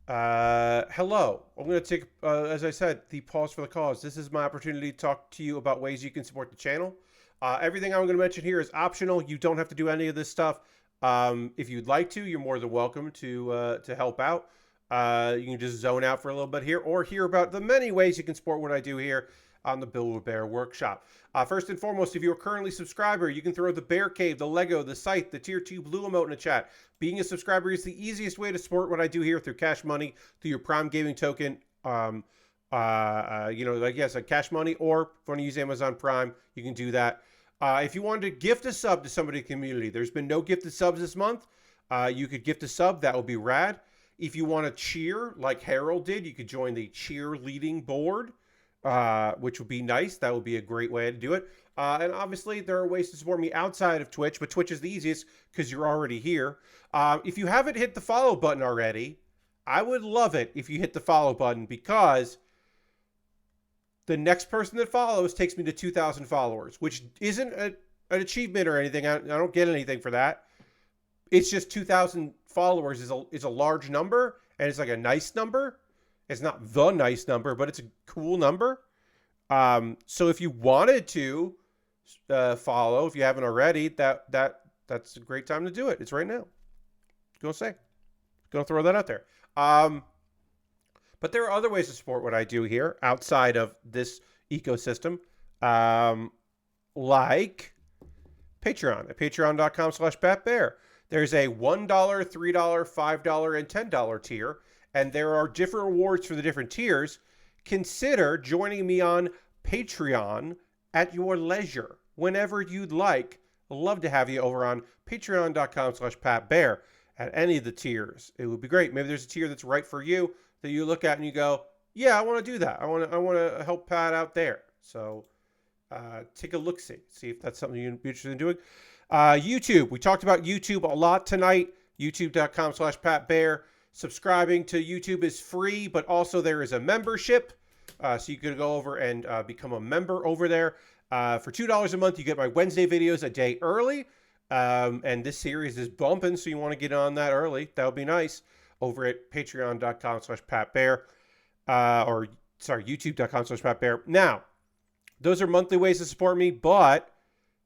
Hello. I'm going to take, as I said, the pause for the cause. This is my opportunity to talk to you about ways you can support the channel. Everything I'm going to mention here is optional. You don't have to do any of this stuff. If you'd like to, you're more than welcome to help out. You can just zone out for a little bit here or hear about the many ways you can support what I do here on the Build With Baer Workshop. First and foremost, if you're currently a subscriber, you can throw the Bear Cave, the Lego, the Scythe, the Tier 2 Blue emote in the chat. Being a subscriber is the easiest way to support what I do here through Cash Money, through your Prime Gaming token, like Cash Money, or if you want to use Amazon Prime, you can do that. If you wanted to gift a sub to somebody in the community, there's been no gifted subs this month. You could gift a sub. That would be rad. If you want to cheer like Harold did, you could join the cheerleading board, which would be nice. That would be a great way to do it. And obviously, there are ways to support me outside of Twitch, but Twitch is the easiest because you're already here. If you haven't hit the follow button already, I would love it if you hit the follow button, because the next person that follows takes me to 2,000 followers, which isn't an achievement or anything. I don't get anything for that. It's just 2,000 followers is a large number, and it's like a nice number. It's not the nice number, but it's a cool number. So if you wanted to follow, if you haven't already, that's a great time to do it. It's right now. Gonna throw that out there. But there are other ways to support what I do here outside of this ecosystem, like Patreon at patreon.com/BatBear. There's a $1, $3, $5, and $10 tier, and there are different rewards for the different tiers. Consider joining me on Patreon at your leisure, whenever you'd like. I'd love to have you over on patreon.com/PatBear at any of the tiers. It would be great. Maybe there's a tier that's right for you that you look at and you go, yeah, I want to do that. I want to help Pat out there. So take a look, see if that's something you'd be interested in doing. YouTube. We talked about YouTube a lot tonight. YouTube.com/PatBear. Subscribing to YouTube is free, but also there is a membership. So you could go over and become a member over there. For $2 a month, you get my Wednesday videos a day early. And this series is bumping, so you want to get on that early. That would be nice. Over at patreon.com/PatBear. YouTube.com/PatBear. Now, those are monthly ways to support me, but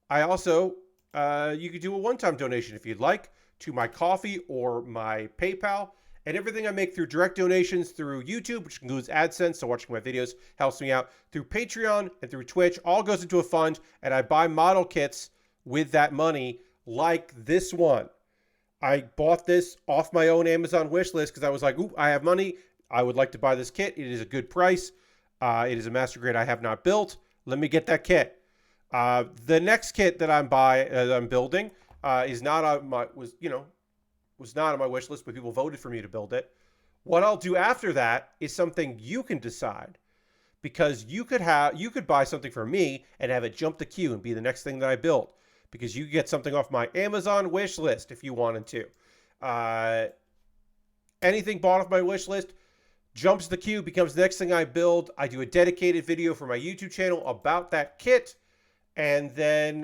I also, you could do a one-time donation if you'd like to my coffee or my PayPal. And everything I make through direct donations through YouTube, which includes AdSense, so watching my videos helps me out, through Patreon and through Twitch, all goes into a fund, and I buy model kits with that money, like this one. I bought this off my own Amazon wish list because I was like, ooh, I have money. I would like to buy this kit. It is a good price. It is a master grade I have not built. Let me get that kit. The next kit that I'm building is not on my was not on my wish list, but people voted for me to build it. What I'll do after that is something you can decide, because you could buy something for me and have it jump the queue and be the next thing that I build, because you get something off my Amazon wish list if you wanted to. Anything bought off my wish list jumps the queue, becomes the next thing I build. I do a dedicated video for my YouTube channel about that kit, and then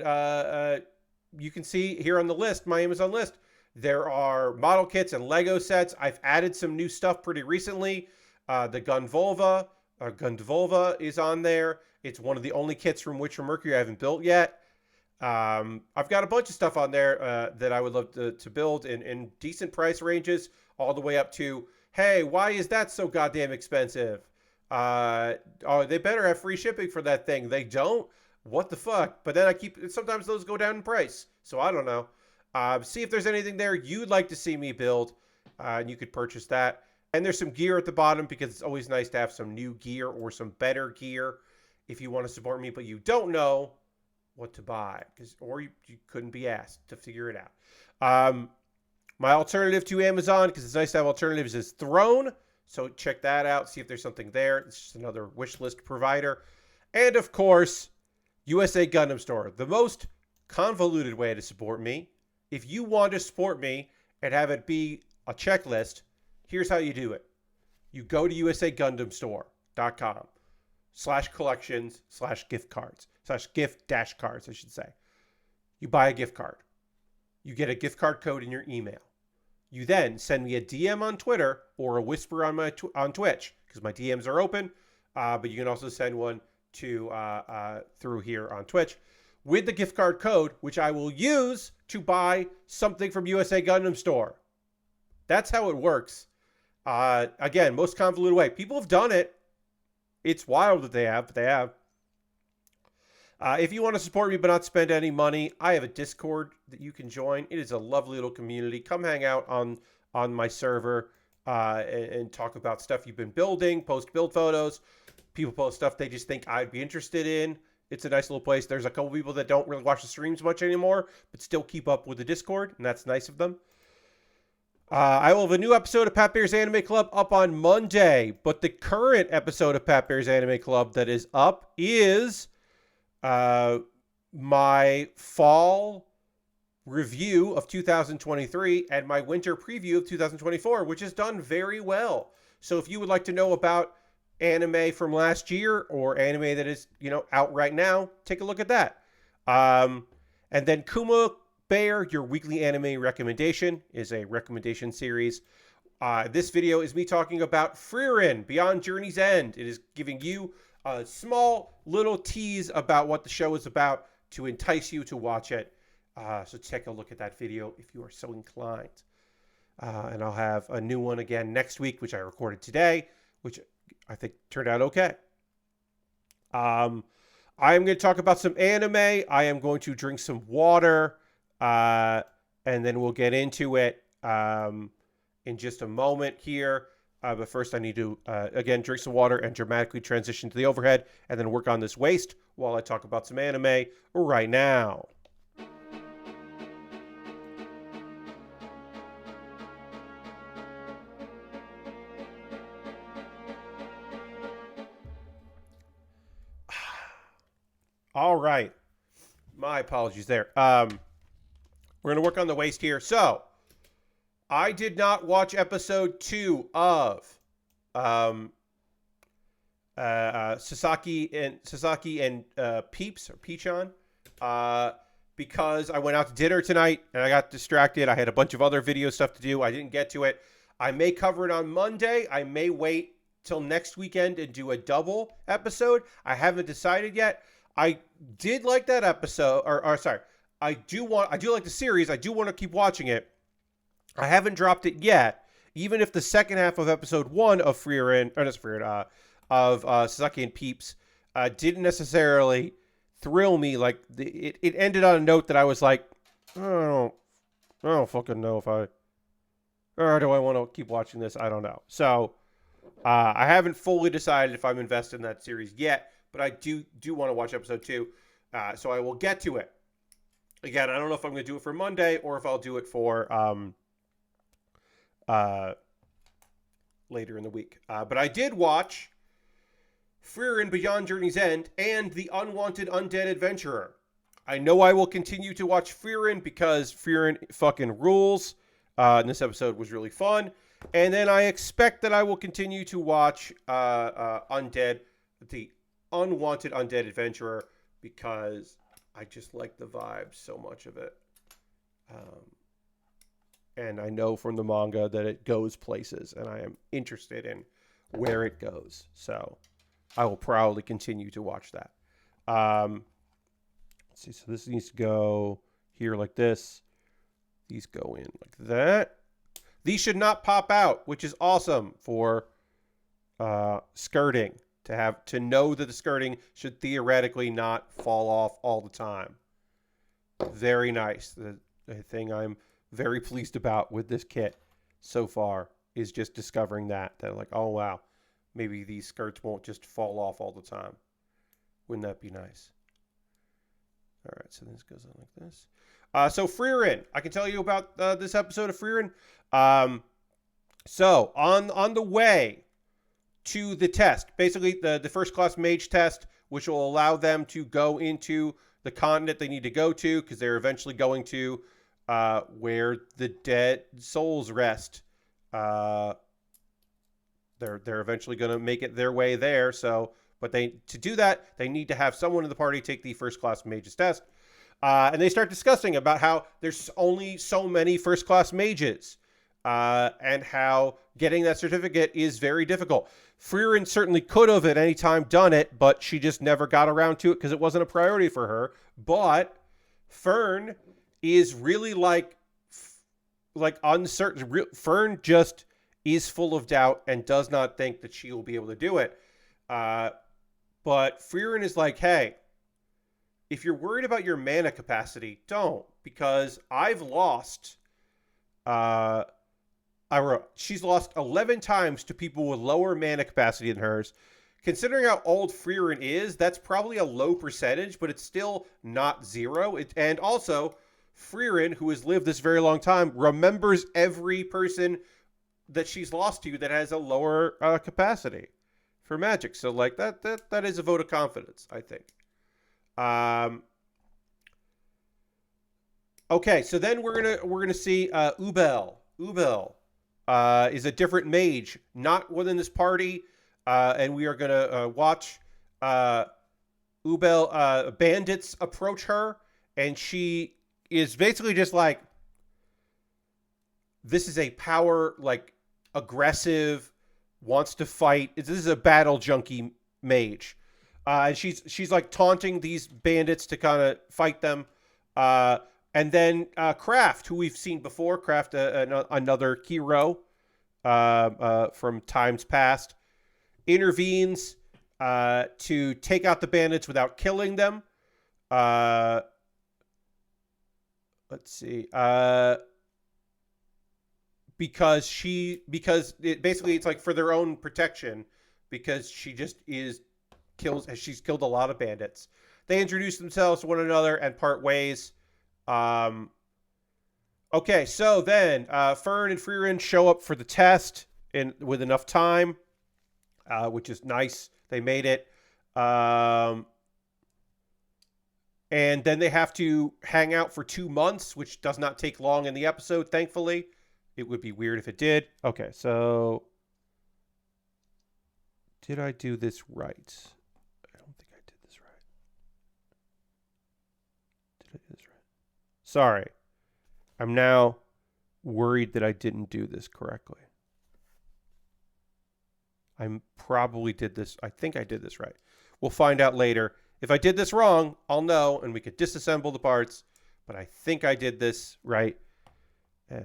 you can see here on the list, my Amazon list, there are model kits and Lego sets. I've added some new stuff pretty recently. The Gunvolva is on there. It's one of the only kits from Witcher Mercury I haven't built yet. I've got a bunch of stuff on there that I would love to build in decent price ranges, all the way up to, hey, why is that so goddamn expensive? They better have free shipping for that thing. They don't? What the fuck? But then sometimes those go down in price. So I don't know. See if there's anything there you'd like to see me build, and you could purchase that. And there's some gear at the bottom, because it's always nice to have some new gear or some better gear if you want to support me, but you don't know what to buy, or you couldn't be asked to figure it out. My alternative to Amazon, because it's nice to have alternatives, is Throne. So check that out. See if there's something there. It's just another wish list provider. And of course, USA Gundam Store, the most convoluted way to support me. If you want to support me and have it be a checklist, here's how you do it. You go to usagundamstore.com/collections/gift cards, /gift-cards, I should say. You buy a gift card. You get a gift card code in your email. You then send me a DM on Twitter or a whisper on on Twitch, because my DMs are open. But you can also send one to through here on Twitch with the gift card code, which I will use to buy something from USA Gundam Store. That's how it works. Again, most convoluted way. People have done it. It's wild that they have, but they have. If you want to support me but not spend any money, I have a Discord that you can join. It is a lovely little community. Come hang out on my server and talk about stuff you've been building, post build photos. People post stuff they just think I'd be interested in. It's a nice little place. There's a couple people that don't really watch the streams much anymore, but still keep up with the Discord, and that's nice of them. I will have a new episode of Pat Bear's Anime Club up on Monday, but the current episode of Pat Bear's Anime Club that is up is my fall review of 2023 and my winter preview of 2024, which has done very well. So if you would like to know about anime from last year or anime that is, out right now, take a look at that. And then Kuma Bear, your weekly anime recommendation, is a recommendation series. This video is me talking about Frieren, Beyond Journey's End. It is giving you a small little tease about what the show is about to entice you to watch it. So take a look at that video if you are so inclined. And I'll have a new one again next week, which I recorded today, which I think turned out okay. I am going to talk about some anime. I am going to drink some water, and then we'll get into it in just a moment here. But first I need to, again, drink some water and dramatically transition to the overhead and then work on this waist while I talk about some anime right now. All right. My apologies there. We're going to work on the waist here. So, I did not watch episode 2 of Sasaki and Peeps or Peachon because I went out to dinner tonight and I got distracted. I had a bunch of other video stuff to do. I didn't get to it. I may cover it on Monday. I may wait till next weekend and do a double episode. I haven't decided yet. I did like that episode, I do like the series. I do want to keep watching it. I haven't dropped it yet, even if the second half of episode 1 of Sasaki and Peeps didn't necessarily thrill me. Like it ended on a note that I was like, I don't fucking know or do I want to keep watching this? I don't know. So I haven't fully decided if I'm invested in that series yet, but I do want to watch episode 2. So I will get to it. Again, I don't know if I'm going to do it for Monday or if I'll do it for later in the week. But I did watch Frieren Beyond Journey's End and The Unwanted Undead Adventurer. I know I will continue to watch Frieren because Frieren fucking rules. And this episode was really fun. And then I expect that I will continue to watch Undead, The Unwanted Undead Adventurer, because I just like the vibe so much of it. And I know from the manga that it goes places, and I am interested in where it goes. So I will proudly continue to watch that. Let's see, so this needs to go here like this. These go in like that. These should not pop out, which is awesome for skirting. To know that the skirting should theoretically not fall off all the time. Very nice. The thing I'm very pleased about with this kit so far is just discovering that like, oh wow, maybe these skirts won't just fall off all the time. Wouldn't that be nice? All right, so this goes on like this. So Frieren, I can tell you about this episode of Frieren. So on the way to the test, basically the first class mage test, which will allow them to go into the continent they need to go to, because they're eventually going to where the dead souls rest. They're eventually going to make it their way there. So, but to do that, they need to have someone in the party take the first class mages test. And they start discussing about how there's only so many first class mages. and how getting that certificate is very difficult. Frieren certainly could have at any time done it, but she just never got around to it because it wasn't a priority for her. But Fern is really like uncertain. Fern just is full of doubt and does not think that she will be able to do it. But Frieren is like, hey, if you're worried about your mana capacity, don't, because I've lost. She's lost 11 times to people with lower mana capacity than hers. Considering how old Frieren is, that's probably a low percentage, but it's still not zero. And also, Frieren, who has lived this very long time, remembers every person that she's lost to that has a lower capacity for magic. So, like, that is a vote of confidence, I think. Okay, so then we're gonna see Ubel. Ubel is a different mage, not within this party, and we are gonna watch Ubel bandits approach her, and she is basically just like, this is a power, like, aggressive, wants to fight. This is a battle junkie mage. And she's like taunting these bandits to kind of fight them. And then Kraft, who we've seen before, Kraft, another hero from times past, intervenes to take out the bandits without killing them. Let's see. Because it's like for their own protection, because she's killed a lot of bandits. They introduce themselves to one another and part ways. Okay, so then Fern and Frieren show up for the test with enough time, which is nice. They made it. And then they have to hang out for 2 months, which does not take long in the episode, thankfully. It would be weird if it did. Okay, so did I do this right? I don't think I did this right. Did I do this right? Sorry. I'm now worried that I didn't do this correctly. I probably did this. I think I did this right. We'll find out later. If I did this wrong, I'll know, and we could disassemble the parts. But I think I did this right. And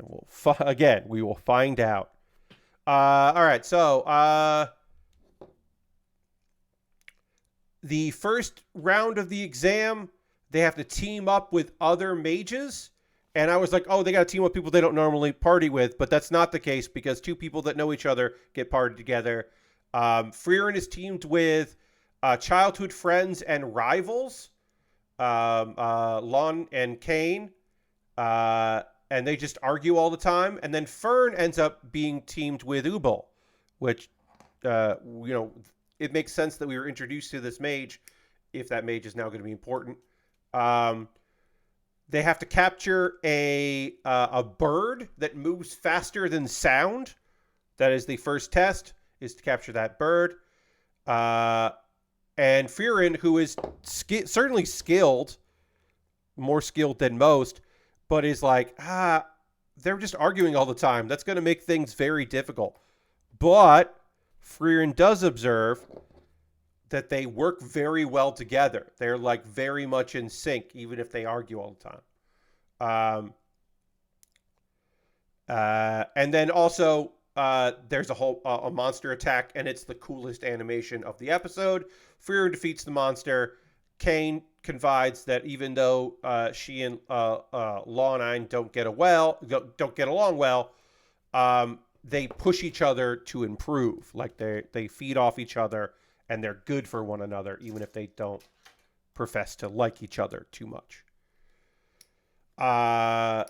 we will find out. All right, so the first round of the exam, they have to team up with other mages. And I was like, oh, they got to team up with people they don't normally party with. But that's not the case, because 2 people that know each other get partied together. Frieren is teamed with childhood friends and rivals, Lon and Kane. And they just argue all the time. And then Fern ends up being teamed with Ubel, which, it makes sense that we were introduced to this mage, if that mage is now going to be important. They have to capture a bird that moves faster than sound. That is the first test, is to capture that bird. And Frieren, who is certainly skilled, more skilled than most, but is like, they're just arguing all the time. That's going to make things very difficult. But Frieren does observe that they work very well together. They're like very much in sync, even if they argue all the time. And then also, there's a monster attack, and it's the coolest animation of the episode. Frieren defeats the monster. Kane confides that even though she and Lawnine don't get along well, they push each other to improve. Like they feed off each other, and they're good for one another, even if they don't profess to like each other too much. And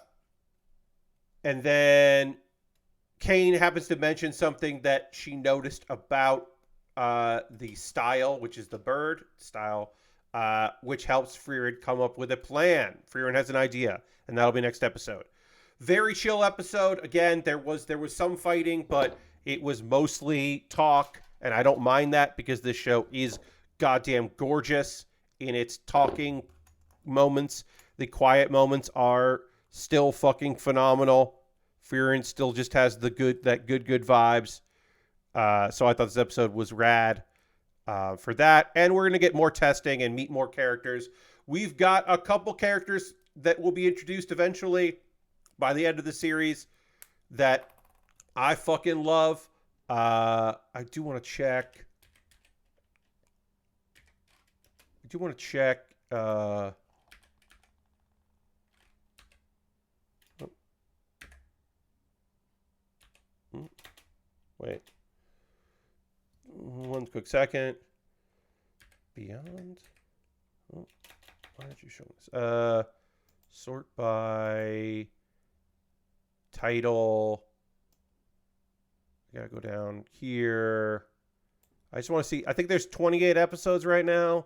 then Kane happens to mention something that she noticed about the style, which is the bird style, which helps Frieren come up with a plan. Frieren has an idea, and that'll be next episode. Very chill episode. Again, there was some fighting, but it was mostly talk, and I don't mind that because this show is goddamn gorgeous in its talking moments. The quiet moments are still fucking phenomenal. Frieren still just has the good vibes. So I thought this episode was rad for that. And we're going to get more testing and meet more characters. We've got a couple characters that will be introduced eventually by the end of the series that I fucking love. I do want to check. Wait. One quick second. Beyond. Oh, why aren't you showing this? Sort by title. I gotta go down here. I just want to see. I think there's 28 episodes right now.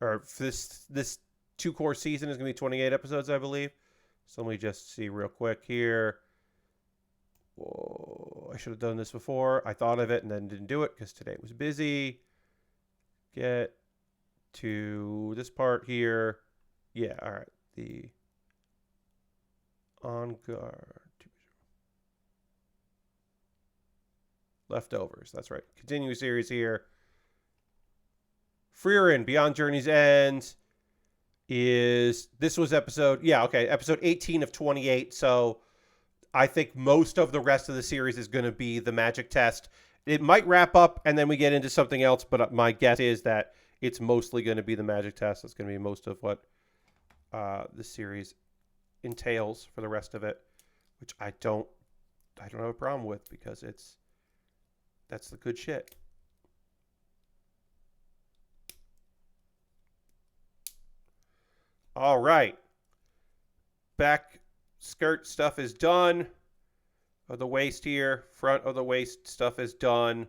Or this 2-core season is gonna be 28 episodes, I believe. So let me just see real quick here. Whoa, I should have done this before. I thought of it and then didn't do it because today was busy. Get to this part here. Yeah, all right. The on guard. Leftovers. That's right. Continue series here. Frieren, Beyond Journey's End was episode 18 of 28. So I think most of the rest of the series is going to be the magic test. It might wrap up and then we get into something else, but my guess is that it's mostly going to be the magic test. That's going to be most of what the series entails for the rest of it, which I don't have a problem with because that's the good shit. All right. Back skirt stuff is done. Of the waist here. Front of the waist stuff is done.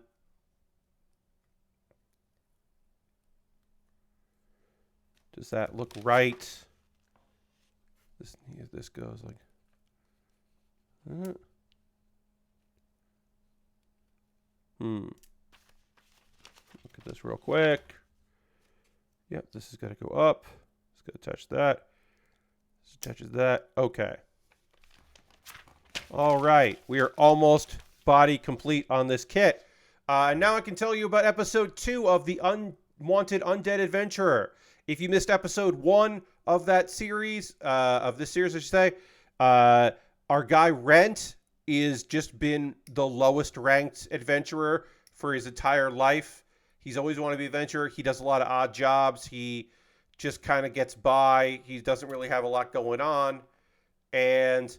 Does that look right? This goes like... Look at this real quick. Yep, this is going to go up. It's going to touch that. This touches that. Okay. All right. We are almost body complete on this kit. Now I can tell you about episode 2 of the Unwanted Undead Adventurer. If you missed episode 1 of that series, of this series, I should say, our guy Rent is just been the lowest ranked adventurer for his entire life. He's always wanted to be an adventurer. He does a lot of odd jobs. He just kind of gets by. He doesn't really have a lot going on. And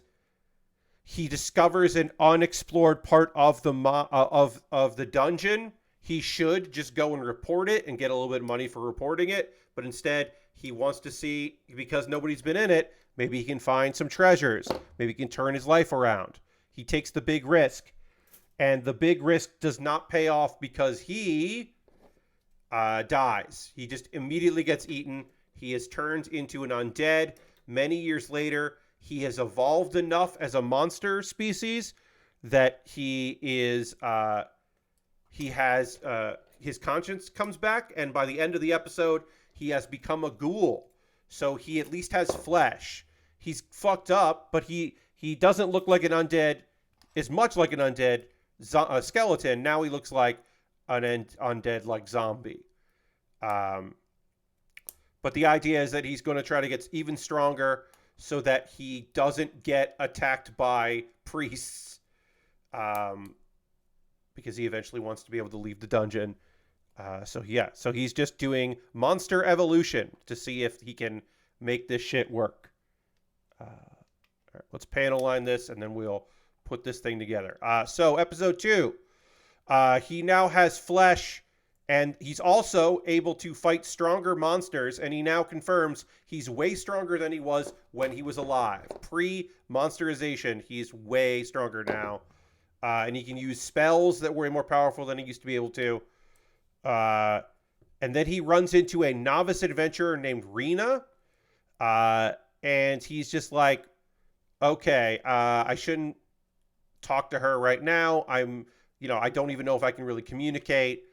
he discovers an unexplored part of the of the dungeon. He should just go and report it and get a little bit of money for reporting it. But instead, he wants to see, because nobody's been in it, maybe he can find some treasures. Maybe he can turn his life around. He takes the big risk. And the big risk does not pay off because he dies. He just immediately gets eaten. He is turned into an undead. Many years later, he has evolved enough as a monster species that he is... he has... his conscience comes back, and by the end of the episode, he has become a ghoul. So he at least has flesh. He's fucked up, but he doesn't look like an undead, as much like an undead skeleton. Now he looks like an undead, like zombie. But the idea is that he's going to try to get even stronger so that he doesn't get attacked by priests. Because he eventually wants to be able to leave the dungeon. So he's just doing monster evolution to see if he can make this shit work. All right, let's panel line this, and then we'll put this thing together. So episode 2, he now has flesh, and he's also able to fight stronger monsters, and he now confirms he's way stronger than he was when he was alive. Pre-monsterization, he's way stronger now. And he can use spells that were more powerful than he used to be able to. And then he runs into a novice adventurer named Rena. And he's just like, okay, I shouldn't talk to her right now. I don't even know if I can really communicate.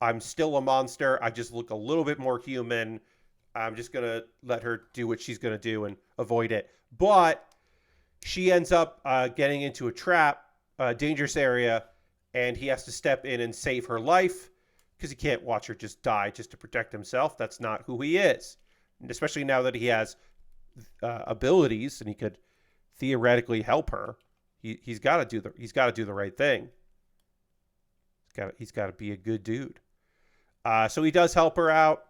I'm still a monster. I just look a little bit more human. I'm just going to let her do what she's going to do and avoid it. But she ends up getting into a trap, dangerous area, and he has to step in and save her life because he can't watch her just die just to protect himself. That's not who he is, and especially now that he has abilities and he could theoretically help her. He's got to do the right thing. He's got to be a good dude. So he does help her out.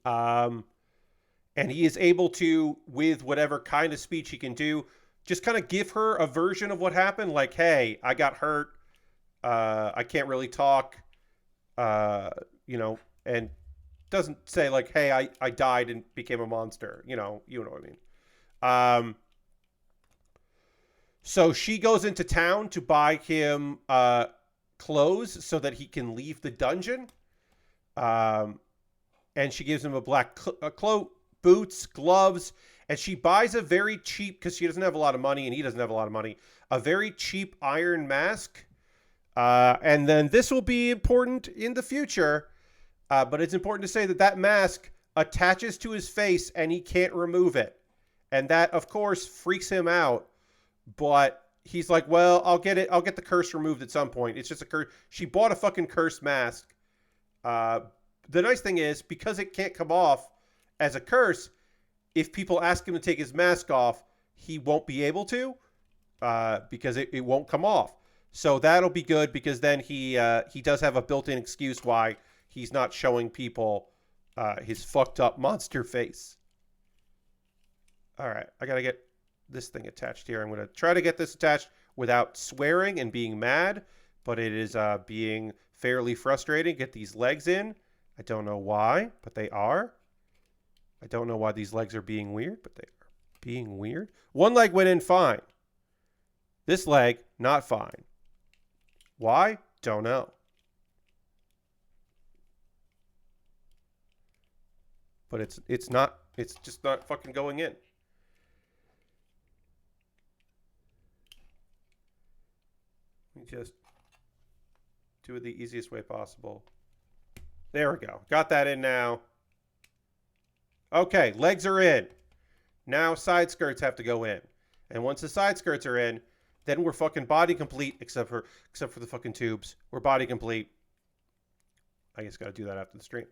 And he is able to, with whatever kind of speech he can do, just kind of give her a version of what happened. Like, hey, I got hurt. I can't really talk. And doesn't say like, hey, I died and became a monster. You know what I mean. So she goes into town to buy him clothes so that he can leave the dungeon. And she gives him a black cloak, boots, gloves, and she buys a very cheap, because she doesn't have a lot of money and he doesn't have a lot of money, a very cheap iron mask. And then this will be important in the future, but it's important to say that mask attaches to his face and he can't remove it. And that, of course, freaks him out. But he's like, well, I'll get it. I'll get the curse removed at some point. It's just a curse. She bought a fucking cursed mask. The nice thing is, because it can't come off as a curse, if people ask him to take his mask off, he won't be able to, because it won't come off. So that'll be good, because then he does have a built-in excuse why he's not showing people his fucked up monster face. All right, I gotta get this thing attached here. I'm gonna try to get this attached without swearing and being mad, but it is being fairly frustrating. Get these legs in. I don't know why, but they are. I don't know why these legs are being weird, but they are being weird. One leg went in fine. This leg, not fine. Why? Don't know. But it's just not fucking going in. Let me just do it the easiest way possible. There we go. Got that in now. Okay, legs are in. Now side skirts have to go in. And once the side skirts are in, then we're fucking body complete, except for the fucking tubes. We're body complete. I guess got to do that after the stream.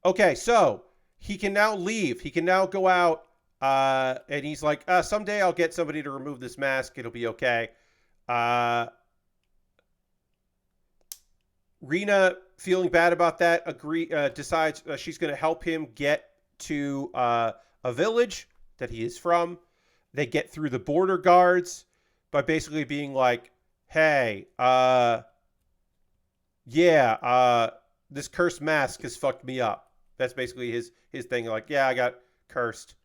Okay, so he can now leave. He can now go out, and he's like, someday I'll get somebody to remove this mask. It'll be okay. Rena, feeling bad about that, decides she's going to help him get to a village that he is from. They get through the border guards by basically being like, hey, this cursed mask has fucked me up. That's basically his thing. Like, yeah, I got cursed.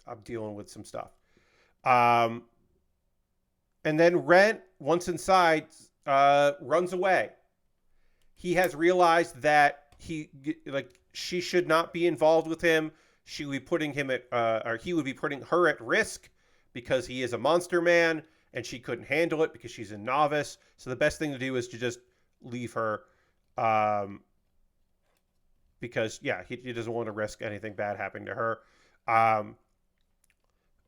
I'm dealing with some stuff. And then Rent, once inside, runs away. He has realized that she should not be involved with him. She would be putting him he would be putting her at risk because he is a monster man and she couldn't handle it because she's a novice. So the best thing to do is to just leave her, because he doesn't want to risk anything bad happening to her.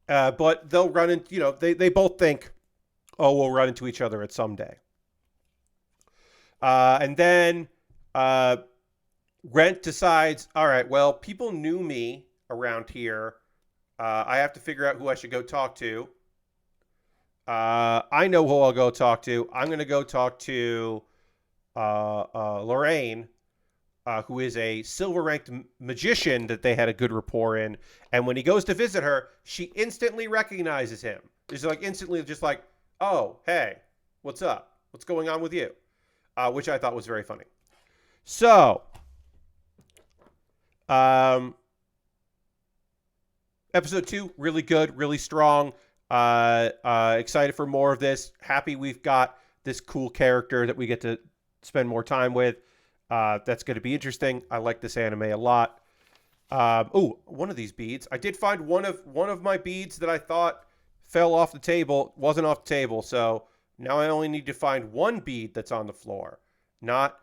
But they'll run into, they both think, oh, we'll run into each other at some day. And then Rent decides, all right, well, people knew me around here. I have to figure out who I should go talk to. I know who I'll go talk to. I'm going to go talk to Lorraine, who is a silver-ranked magician that they had a good rapport in. And when he goes to visit her, she instantly recognizes him. She's like instantly just like, oh, hey, what's up? What's going on with you? Which I thought was very funny. So, episode 2, really good, really strong. Excited for more of this. Happy we've got this cool character that we get to spend more time with. That's going to be interesting. I like this anime a lot. One of these beads. I did find one of my beads that I thought fell off the table. Wasn't off the table, so now I only need to find one bead that's on the floor. Not,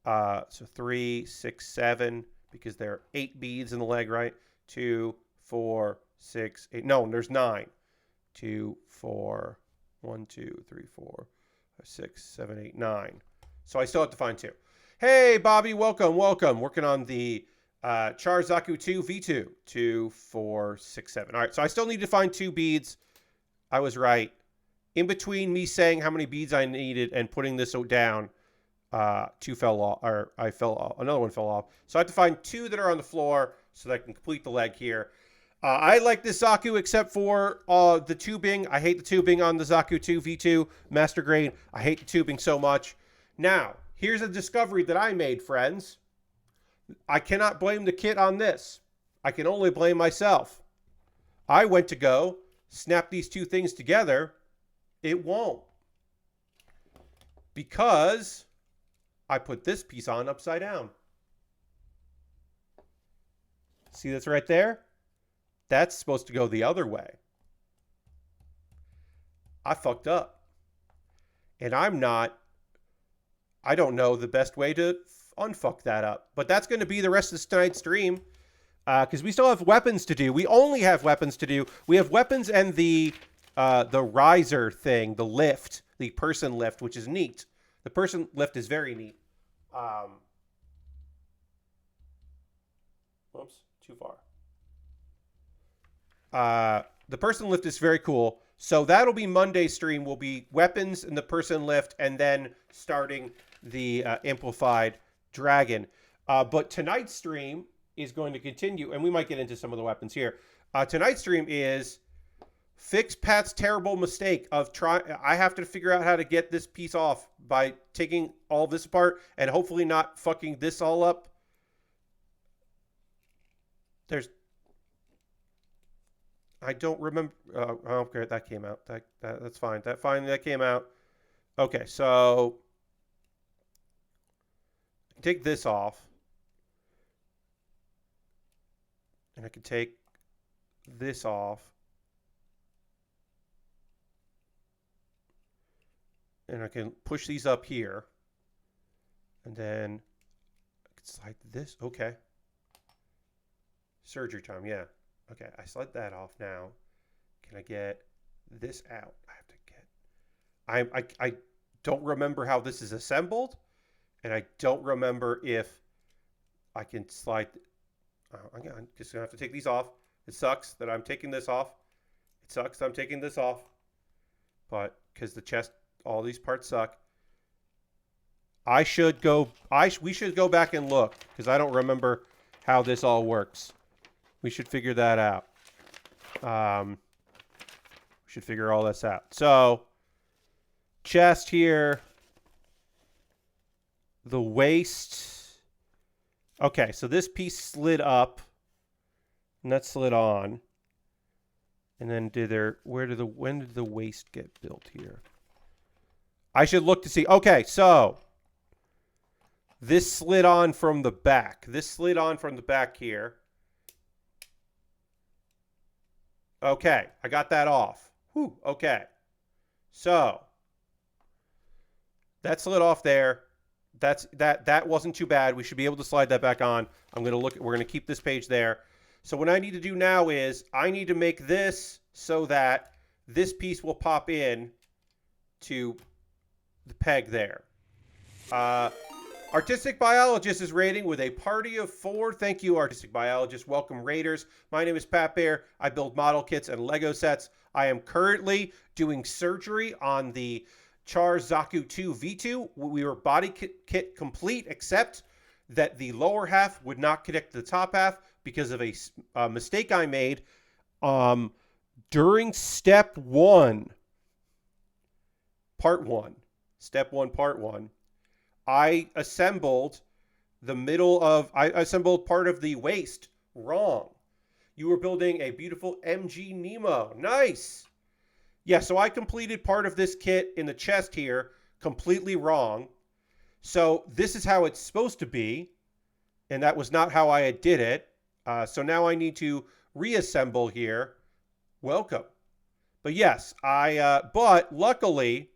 so 3, 6, 7, because there are 8 beads in the leg, right? 2, 4, 6, 8. No, there's 9. 2, 4, 1, 2, 3, 4, 5, 6, 7, 8, 9. So I still have to find 2. Hey, Bobby, welcome. Working on the Char Zaku 2 V2. 2, 4, 6, 7. All right, so I still need to find 2 beads. I was right. In between me saying how many beads I needed and putting this down, 2 fell off, or I fell off. Another one fell off. So I have to find 2 that are on the floor so that I can complete the leg here. I like this Zaku except for the tubing. I hate the tubing on the Zaku 2 V2 Master Grade. I hate the tubing so much. Now, here's a discovery that I made, friends. I cannot blame the kit on this. I can only blame myself. I went to go snap these 2 things together. It won't. Because I put this piece on upside down. See that's right there? That's supposed to go the other way. I fucked up. And I don't know the best way to unfuck that up. But that's going to be the rest of tonight's stream. Because we still have weapons to do. We only have weapons to do. We have weapons and the riser thing, the lift, the person lift, which is neat. The person lift is very neat. Whoops, too far. The person lift is very cool. So that'll be Monday's stream. Will be weapons and the person lift, and then starting the amplified dragon. But tonight's stream is going to continue, and we might get into some of the weapons here. Tonight's stream is fix Pat's terrible mistake of trying. I have to figure out how to get this piece off by taking all this apart and hopefully not fucking this all up. I don't remember. Okay, that came out. That's fine. That came out. Okay, so take this off. And I can take this off. And I can push these up here. And then I can slide this. Okay. Surgery time, yeah. Okay, I slid that off now. Can I get this out? I have to get... I don't remember how this is assembled. And I don't remember if I can slide... I'm just going to have to take these off. It sucks that I'm taking this off. It sucks that I'm taking this off. But because the chest, all these parts suck. We should go back and look because I don't remember how this all works. We should figure that out. We should figure all this out. So, chest here. The waist. Okay, so this piece slid up. And that slid on. And then when did the waist get built here? I should look to see. Okay, so this slid on from the back. This slid on from the back here. Okay, I got that off. Whew, okay. So that slid off there. That wasn't too bad. We should be able to slide that back on. We're going to keep this page there. So what I need to do now is I need to make this so that this piece will pop in to the peg there. Artistic Biologist is raiding with a party of 4. Thank you, Artistic Biologist. Welcome, Raiders. My name is Pat Baer. I build model kits and Lego sets. I am currently doing surgery on the Char Zaku 2 V2. We were body kit complete, except that the lower half would not connect to the top half because of a mistake I made during step 1, part 1. Step 1, part 1. I assembled part of the waist wrong. You were building a beautiful MG Nemo. Nice. Yeah, so I completed part of this kit in the chest here completely wrong. So this is how it's supposed to be. And that was not how I did it. So now I need to reassemble here. Welcome. But yes, but luckily,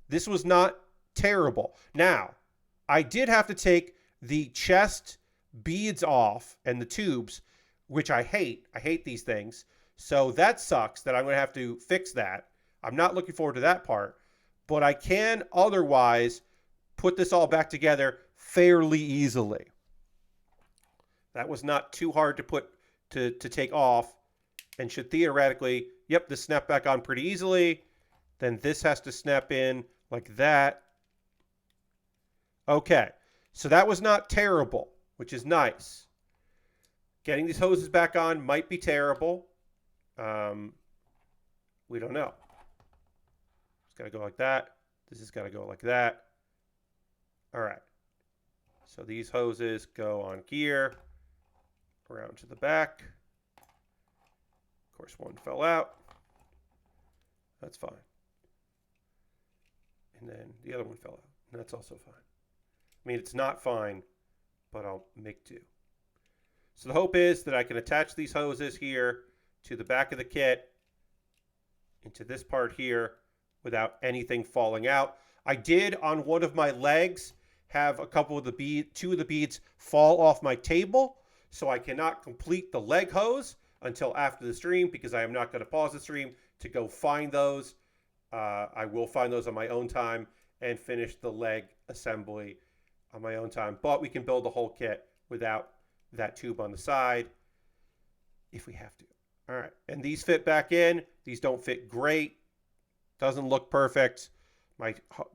this was not terrible. Now, I did have to take the chest beads off and the tubes, which I hate. I hate these things. So that sucks that I'm going to have to fix that. I'm not looking forward to that part, but I can otherwise put this all back together fairly easily. That was not too hard to take off, and should theoretically, yep, this snap back on pretty easily. Then this has to snap in like that. Okay, so that was not terrible, which is nice. Getting these hoses back on might be terrible. We don't know. It's got to go like that. This has got to go like that. All right. So these hoses go on here, around to the back. Of course, one fell out. That's fine. And then the other one fell out. And that's also fine. I mean, it's not fine, but I'll make do. So the hope is that I can attach these hoses here to the back of the kit into this part here without anything falling out. I did on one of my legs have a couple of the two of the beads fall off my table, so I cannot complete the leg hose until after the stream because I am not going to pause the stream to go find those. I will find those on my own time and finish the leg assembly on my own time, but we can build the whole kit without that tube on the side if we have to. All right, and these fit back in. These don't fit great. Doesn't look perfect. My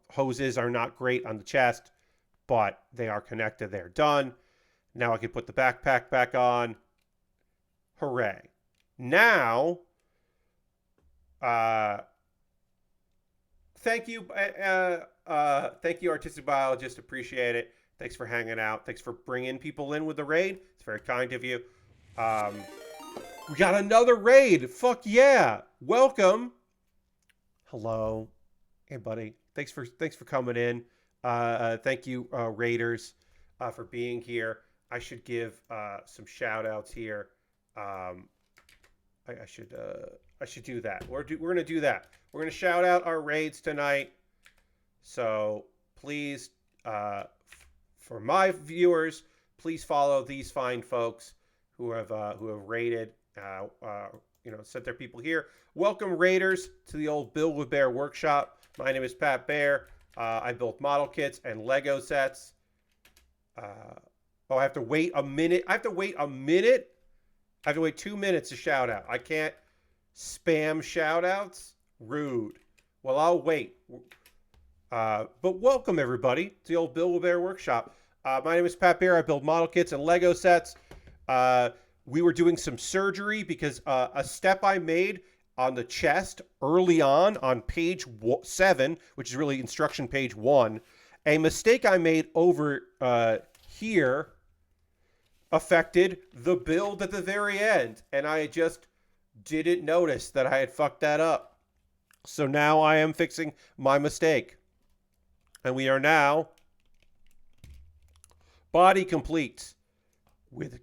hoses are not great on the chest, but they are connected. They're done. Now I can put the backpack back on. Hooray. Now, thank you, Artistic Biologist. Appreciate it. Thanks for hanging out. Thanks for bringing people in with the raid. It's very kind of you. We got another raid. Fuck yeah. Welcome. Hello. Hey, buddy. Thanks for coming in. Thank you, raiders, for being here. I should give some shout outs here. I should do that. We're gonna do that. We're gonna shout out our raids tonight. So please, for my viewers, please follow these fine folks who have raided. Sent their people here. Welcome, raiders, to the old Build With Baer Workshop. My name is Pat Baer. I built model kits and Lego sets. I have to wait a minute. I have to wait 2 minutes to shout out. I can't spam shout outs. Rude. Well, I'll wait. But welcome, everybody, to the old Build With Baer Workshop. My name is Pat Baer. I build model kits and Lego sets. We were doing some surgery because a step I made on the chest early on page 7, which is really instruction page 1, a mistake I made over here affected the build at the very end, and I just didn't notice that I had fucked that up. So now I am fixing my mistake, and we are now body complete with.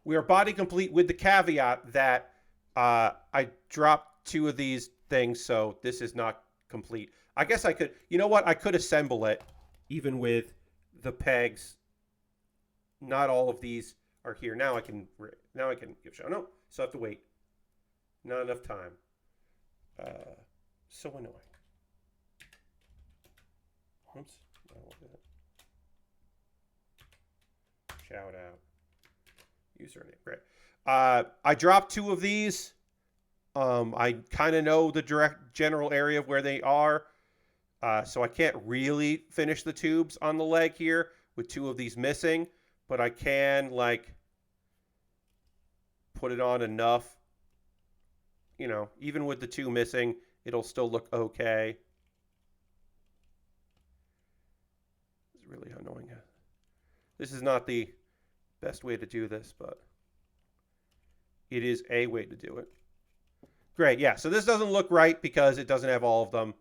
We are body complete with the caveat that I dropped 2 of these things, so this is not complete. I guess I could, you know what? I could assemble it even with the pegs. Not all of these are here. Now I can give a show. No, so I have to wait. Not enough time. So annoying. Oops. Shout out. Username. Great. I dropped 2 of these. I kind of know the general area of where they are. So I can't really finish the tubes on the leg here with 2 of these missing. But I can, put it on enough. Even with the 2 missing, it'll still look okay. It's really annoying. This is not the best way to do this, but it is a way to do it. Great, yeah. So this doesn't look right because it doesn't have all of them,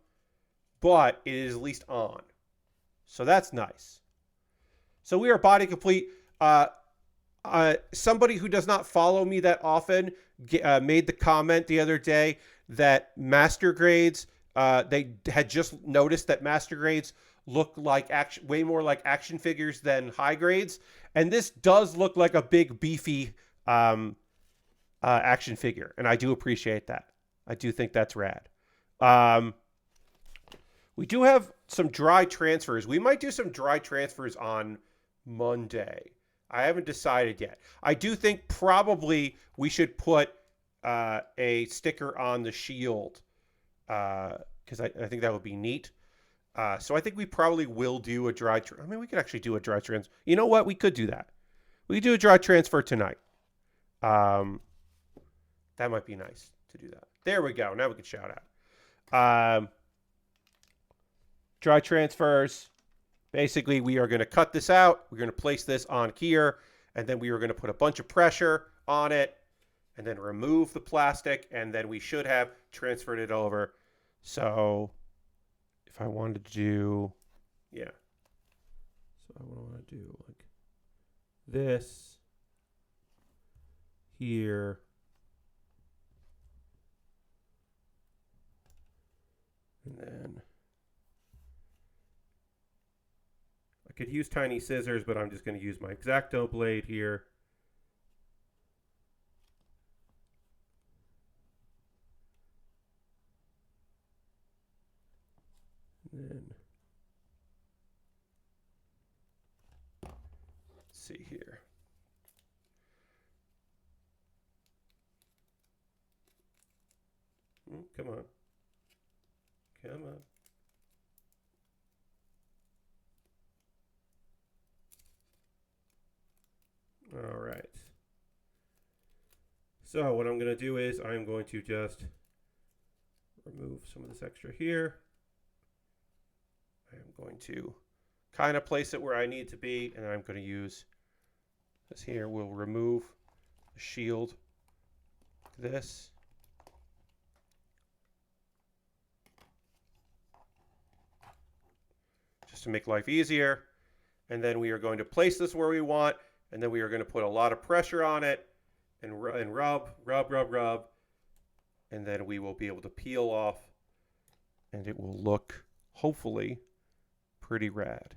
but it is at least on. So that's nice. So we are body complete. Somebody who does not follow me that often made the comment the other day that master grades, they had just noticed that master grades look like way more like action figures than high grades. And this does look like a big, beefy action figure, and I do appreciate that. I do think that's rad. Um, we do have some dry transfers. We might do some dry transfers on Monday. I haven't decided yet. I do think probably we should put a sticker on the shield because I think that would be neat. So I think we probably will do a dry. I mean, we could actually do a dry transfer. You know what? We could do that. We could do a dry transfer tonight. Um, that might be nice to do that. There we go. Now we can shout out. Dry transfers. Basically, we are going to cut this out. We're going to place this on here, and then we are going to put a bunch of pressure on it, and then remove the plastic, and then we should have transferred it over. So if I wanted to do, yeah. So I want to do like this here. And then I could use tiny scissors, but I'm just going to use my X-Acto blade here. And then let's see here. Come on. Come on. All right. So what I'm going to do is I'm going to just remove some of this extra here. I am going to kind of place it where I need to be, and I'm going to use this here. We'll remove the shield, this. Just to make life easier. And then we are going to place this where we want, and then we are going to put a lot of pressure on it and rub, and then we will be able to peel off, and it will look, hopefully, pretty rad.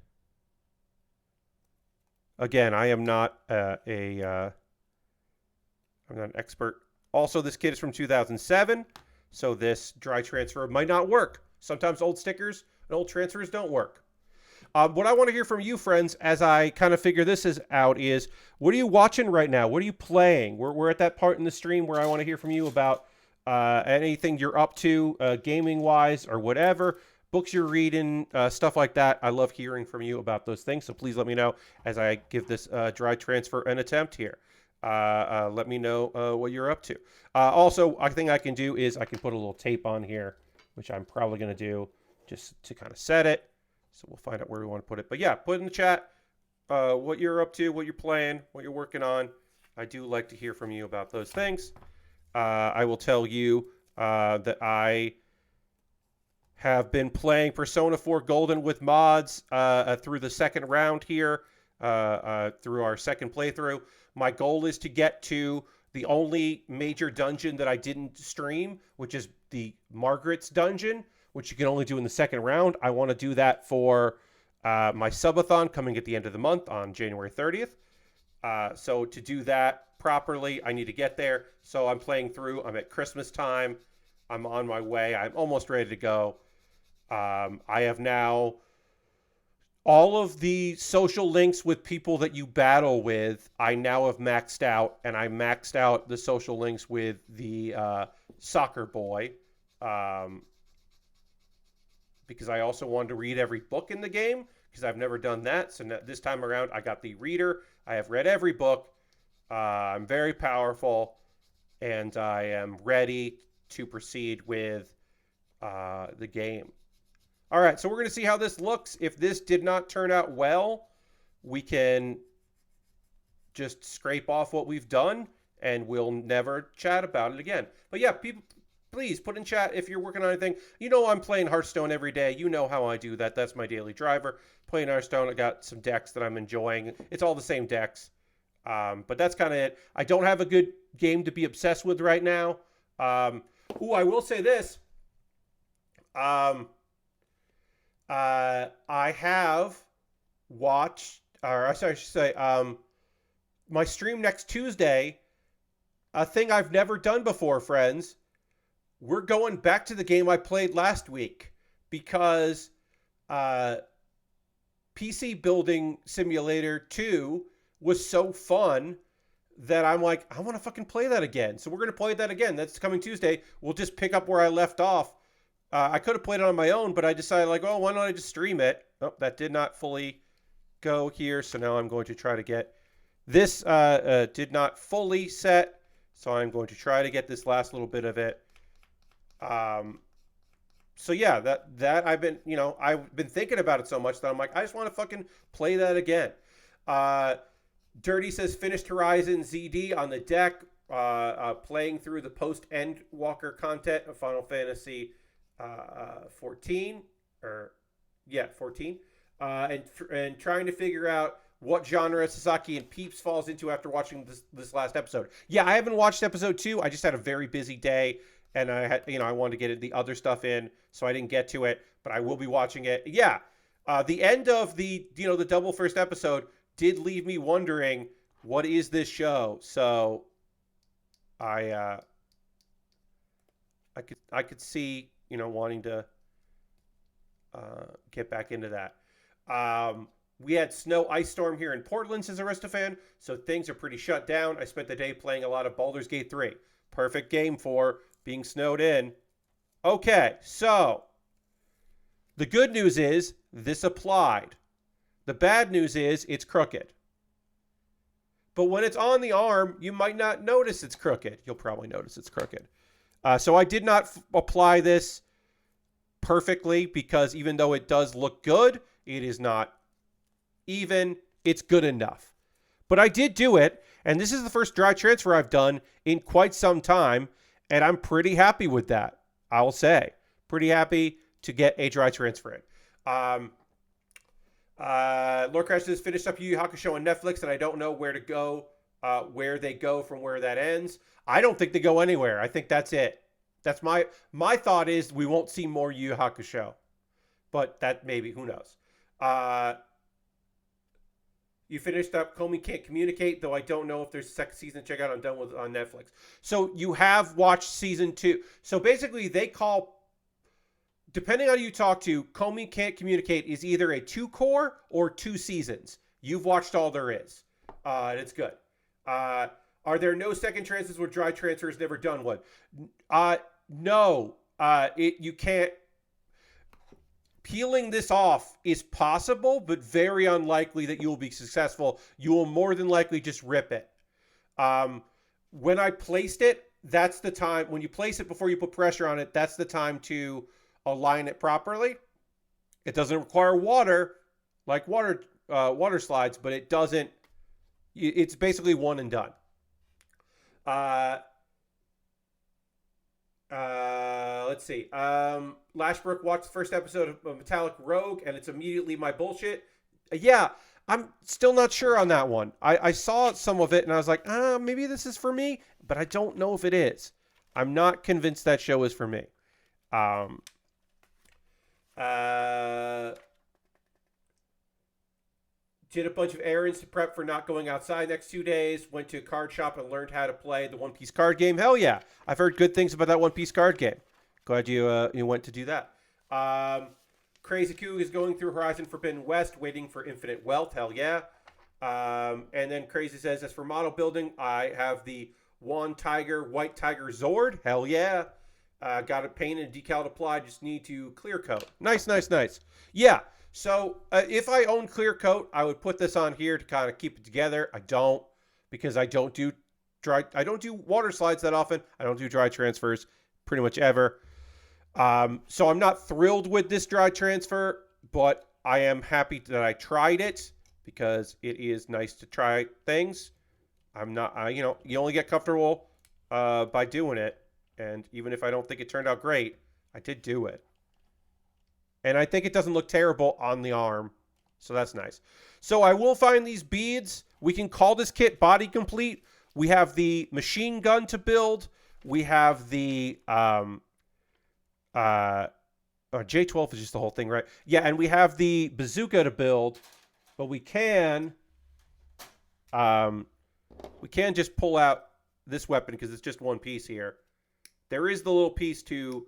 Again, I am not I'm not an expert. Also, this kit is from 2007, so this dry transfer might not work. Sometimes old stickers and old transfers don't work. What I want to hear from you, friends, as I kind of figure this out is, what are you watching right now? What are you playing? We're at that part in the stream where I want to hear from you about anything you're up to, gaming-wise or whatever, books you're reading, stuff like that. I love hearing from you about those things, so please let me know as I give this dry transfer an attempt here. Let me know what you're up to. Also, I think I can do is I can put a little tape on here, which I'm probably going to do just to kind of set it. So we'll find out where we want to put it. But yeah, put in the chat what you're up to, what you're playing, what you're working on. I do like to hear from you about those things. I will tell you that I have been playing Persona 4 Golden with mods through the second round here, through our second playthrough. My goal is to get to the only major dungeon that I didn't stream, which is the Margaret's dungeon, which you can only do in the second round. I want to do that for my subathon coming at the end of the month on January 30th. So to do that properly, I need to get there. So I'm playing through. I'm at Christmas time. I'm on my way. I'm almost ready to go. I have now all of the social links with people that you battle with. I now have maxed out, and I maxed out the social links with the soccer boy. Because I also wanted to read every book in the game, because I've never done that. So this time around, I got the reader. I have read every book. I'm very powerful, and I am ready to proceed with the game. All right, so we're going to see how this looks. If this did not turn out well, we can just scrape off what we've done, and we'll never chat about it again. But yeah, people, please put in chat if you're working on anything. You know I'm playing Hearthstone every day. You know how I do that. That's my daily driver. Playing Hearthstone, I got some decks that I'm enjoying. It's all the same decks. But that's kind of it. I don't have a good game to be obsessed with right now. I will say this. I have watched, or I should say, my stream next Tuesday a thing I've never done before, friends. We're going back to the game I played last week because uh, PC Building Simulator 2 was so fun that I'm like, I want to fucking play that again. So we're going to play that again. That's coming Tuesday. We'll just pick up where I left off. I could have played it on my own, but I decided, like, oh, why don't I just stream it? Oh, that did not fully go here. So now I'm going to try to get this. Did not fully set. So I'm going to try to get this last little bit of it. So yeah, that I've been thinking about it so much that I'm like, I just want to fucking play that again. Dirty says finished Horizon ZD on the deck, playing through the post-Endwalker content of Final Fantasy 14, 14, and trying to figure out what genre Sasaki and Peeps falls into after watching this last episode. Yeah, I haven't watched episode 2. I just had a very busy day, and I wanted to get the other stuff in, so I didn't get to it, but I will be watching it. Yeah, the end of the double first episode did leave me wondering, what is this show? So I could see, wanting to get back into that. We had snow ice storm here in Portland, says Aristofan, so things are pretty shut down. I spent the day playing a lot of Baldur's Gate 3. Perfect game for being snowed in. Okay, so the good news is this applied. The bad news is it's crooked. But when it's on the arm, you might not notice it's crooked. You'll probably notice it's crooked. So I did not apply this perfectly because even though it does look good, it is not even. It's good enough. But I did do it, and this is the first dry transfer I've done in quite some time, and I'm pretty happy with that, I will say. Pretty happy to get a dry transfer in. Lord Crash has finished up Yu Yu Hakusho on Netflix, and I don't know where to go, where they go from where that ends. I don't think they go anywhere. I think that's it. That's my thought is we won't see more Yu Yu Hakusho. But that maybe, who knows. You finished up Comey Can't Communicate, though I don't know if there's a second season to check out. I'm done with on Netflix. So you have watched season 2. So basically they call, depending on who you talk to, Comey Can't Communicate is either a 2-core or 2 seasons. You've watched all there is. And it's good. Are there no second transfers where dry transfer has never done one? No. You can't. Peeling this off is possible, but very unlikely that you will be successful. You will more than likely just rip it. When I placed it, that's the time. When you place it before you put pressure on it, that's the time to align it properly. It doesn't require water, like water slides, but it doesn't. It's basically one and done. Let's see. Lashbrook watched the first episode of Metallic Rogue, and it's immediately my bullshit. Yeah, I'm still not sure on that one. I saw some of it, and I was like, maybe this is for me, but I don't know if it is. I'm not convinced that show is for me. Did a bunch of errands to prep for not going outside next 2 days. Went to a card shop and learned how to play the One Piece card game. Hell yeah. I've heard good things about that One Piece card game. Glad you went to do that. Crazy Koo is going through Horizon Forbidden West, waiting for Infinite Wealth. Hell yeah. And then Crazy says, as for model building, I have the White Tiger Zord. Hell yeah. Got it painted and decal applied. Just need to clear coat. Nice. Yeah. So if I own clear coat, I would put this on here to kind of keep it together. I don't, because I don't do water slides that often. I don't do dry transfers pretty much ever. So I'm not thrilled with this dry transfer, but I am happy that I tried it because it is nice to try things. I'm not, you only get comfortable by doing it. And even if I don't think it turned out great, I did do it. And I think it doesn't look terrible on the arm. So that's nice. So I will find these beads. We can call this kit body complete. We have the machine gun to build. We have the J12 is just the whole thing, right? Yeah, and we have the bazooka to build. But we can just pull out this weapon because it's just one piece here. There is the little piece to,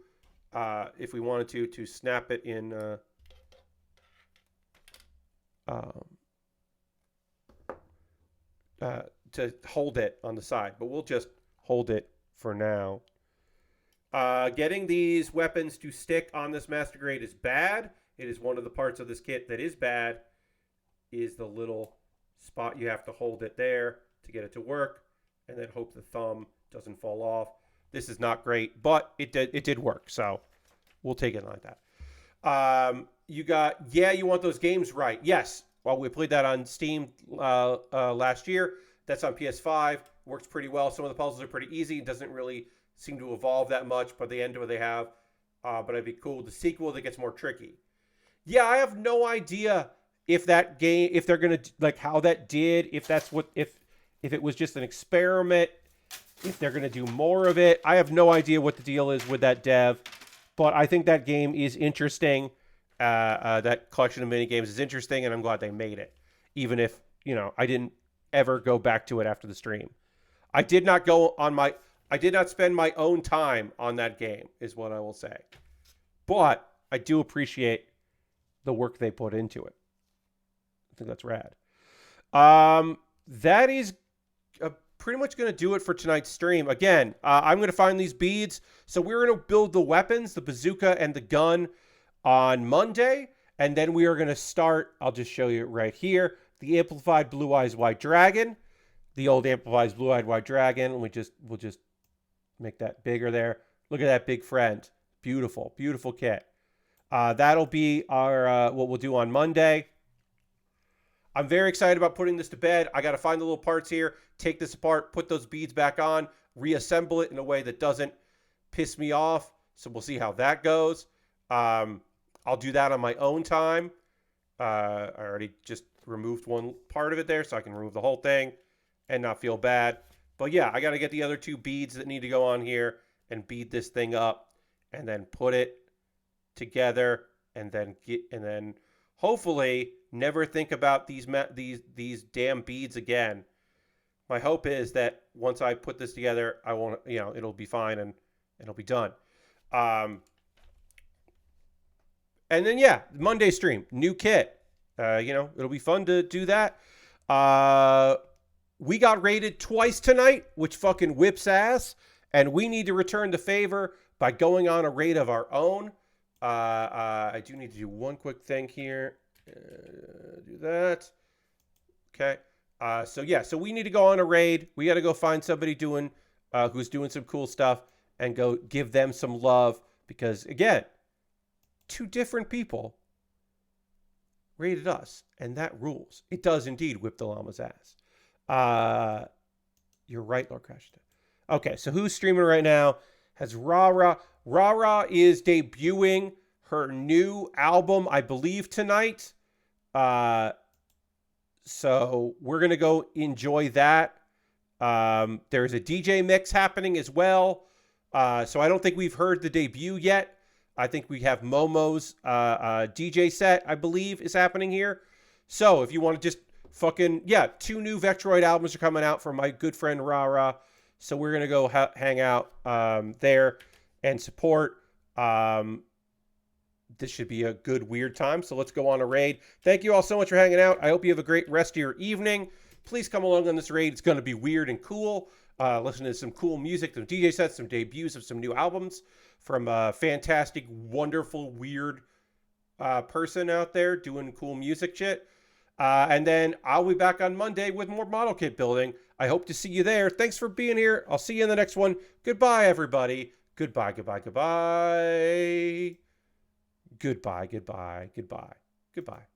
if we wanted to snap it in. To hold it on the side, but we'll just hold it for now. Getting these weapons to stick on this master grade is bad. It is one of the parts of this kit that is bad, is the little spot you have to hold it there to get it to work, and then hope the thumb doesn't fall off. This is not great, but it did work, so we'll take it like that. You want those games right. Yes, well, we played that on Steam last year. That's on PS5. Works pretty well. Some of the puzzles are pretty easy. It doesn't really seem to evolve that much, but the end of what they have. But it'd be cool. The sequel that gets more tricky. Yeah, I have no idea if that game, if they're gonna like how that did, if that's what, if it was just an experiment, if they're gonna do more of it. I have no idea what the deal is with that dev, but I think that game is interesting. That collection of mini games is interesting, and I'm glad they made it, even if I didn't ever go back to it after the stream. I did not spend my own time on that game, is what I will say. But I do appreciate the work they put into it. I think that's rad. That is pretty much going to do it for tonight's stream. Again, I'm going to find these beads. So we're going to build the weapons, the bazooka and the gun, on Monday. And then we are going to start, I'll just show you right here, the amplified Blue Eyes White Dragon. The old amplified Blue Eyed White Dragon. And we'll just make that bigger there. Look at that big friend. Beautiful, beautiful kit. That'll be our what we'll do on Monday. I'm very excited about putting this to bed. I got to find the little parts here, take this apart, put those beads back on, reassemble it in a way that doesn't piss me off. So we'll see how that goes. I'll do that on my own time. I already just removed one part of it there, so I can remove the whole thing and not feel bad. But yeah, I got to get the other two beads that need to go on here and bead this thing up and then put it together and then hopefully never think about these damn beads again. My hope is that once I put this together, I won't, it'll be fine and it'll be done. And then yeah, Monday stream, new kit. It'll be fun to do that. We got raided twice tonight, which fucking whips ass, and we need to return the favor by going on a raid of our own. I do need to do one quick thing here. Do that. Okay. So we need to go on a raid. We got to go find somebody who's doing some cool stuff and go give them some love because, again, two different people raided us, and that rules. It does indeed whip the llama's ass. You're right, Lord Crash. Okay, so who's streaming right now? Has Rara. Rara is debuting her new album, I believe, tonight. So we're going to go enjoy that. There's a DJ mix happening as well. So I don't think we've heard the debut yet. I think we have Momo's DJ set, I believe, is happening here. So if you want to just two new Vectroid albums are coming out from my good friend Rara. So we're going to go hang out there and support. This should be a good, weird time. So let's go on a raid. Thank you all so much for hanging out. I hope you have a great rest of your evening. Please come along on this raid. It's going to be weird and cool. Listen to some cool music, some DJ sets, some debuts of some new albums from a fantastic, wonderful, weird person out there doing cool music shit. And then I'll be back on Monday with more model kit building. I hope to see you there. Thanks for being here. I'll see you in the next one. Goodbye, everybody. Goodbye, goodbye, goodbye. Goodbye, goodbye, goodbye, goodbye.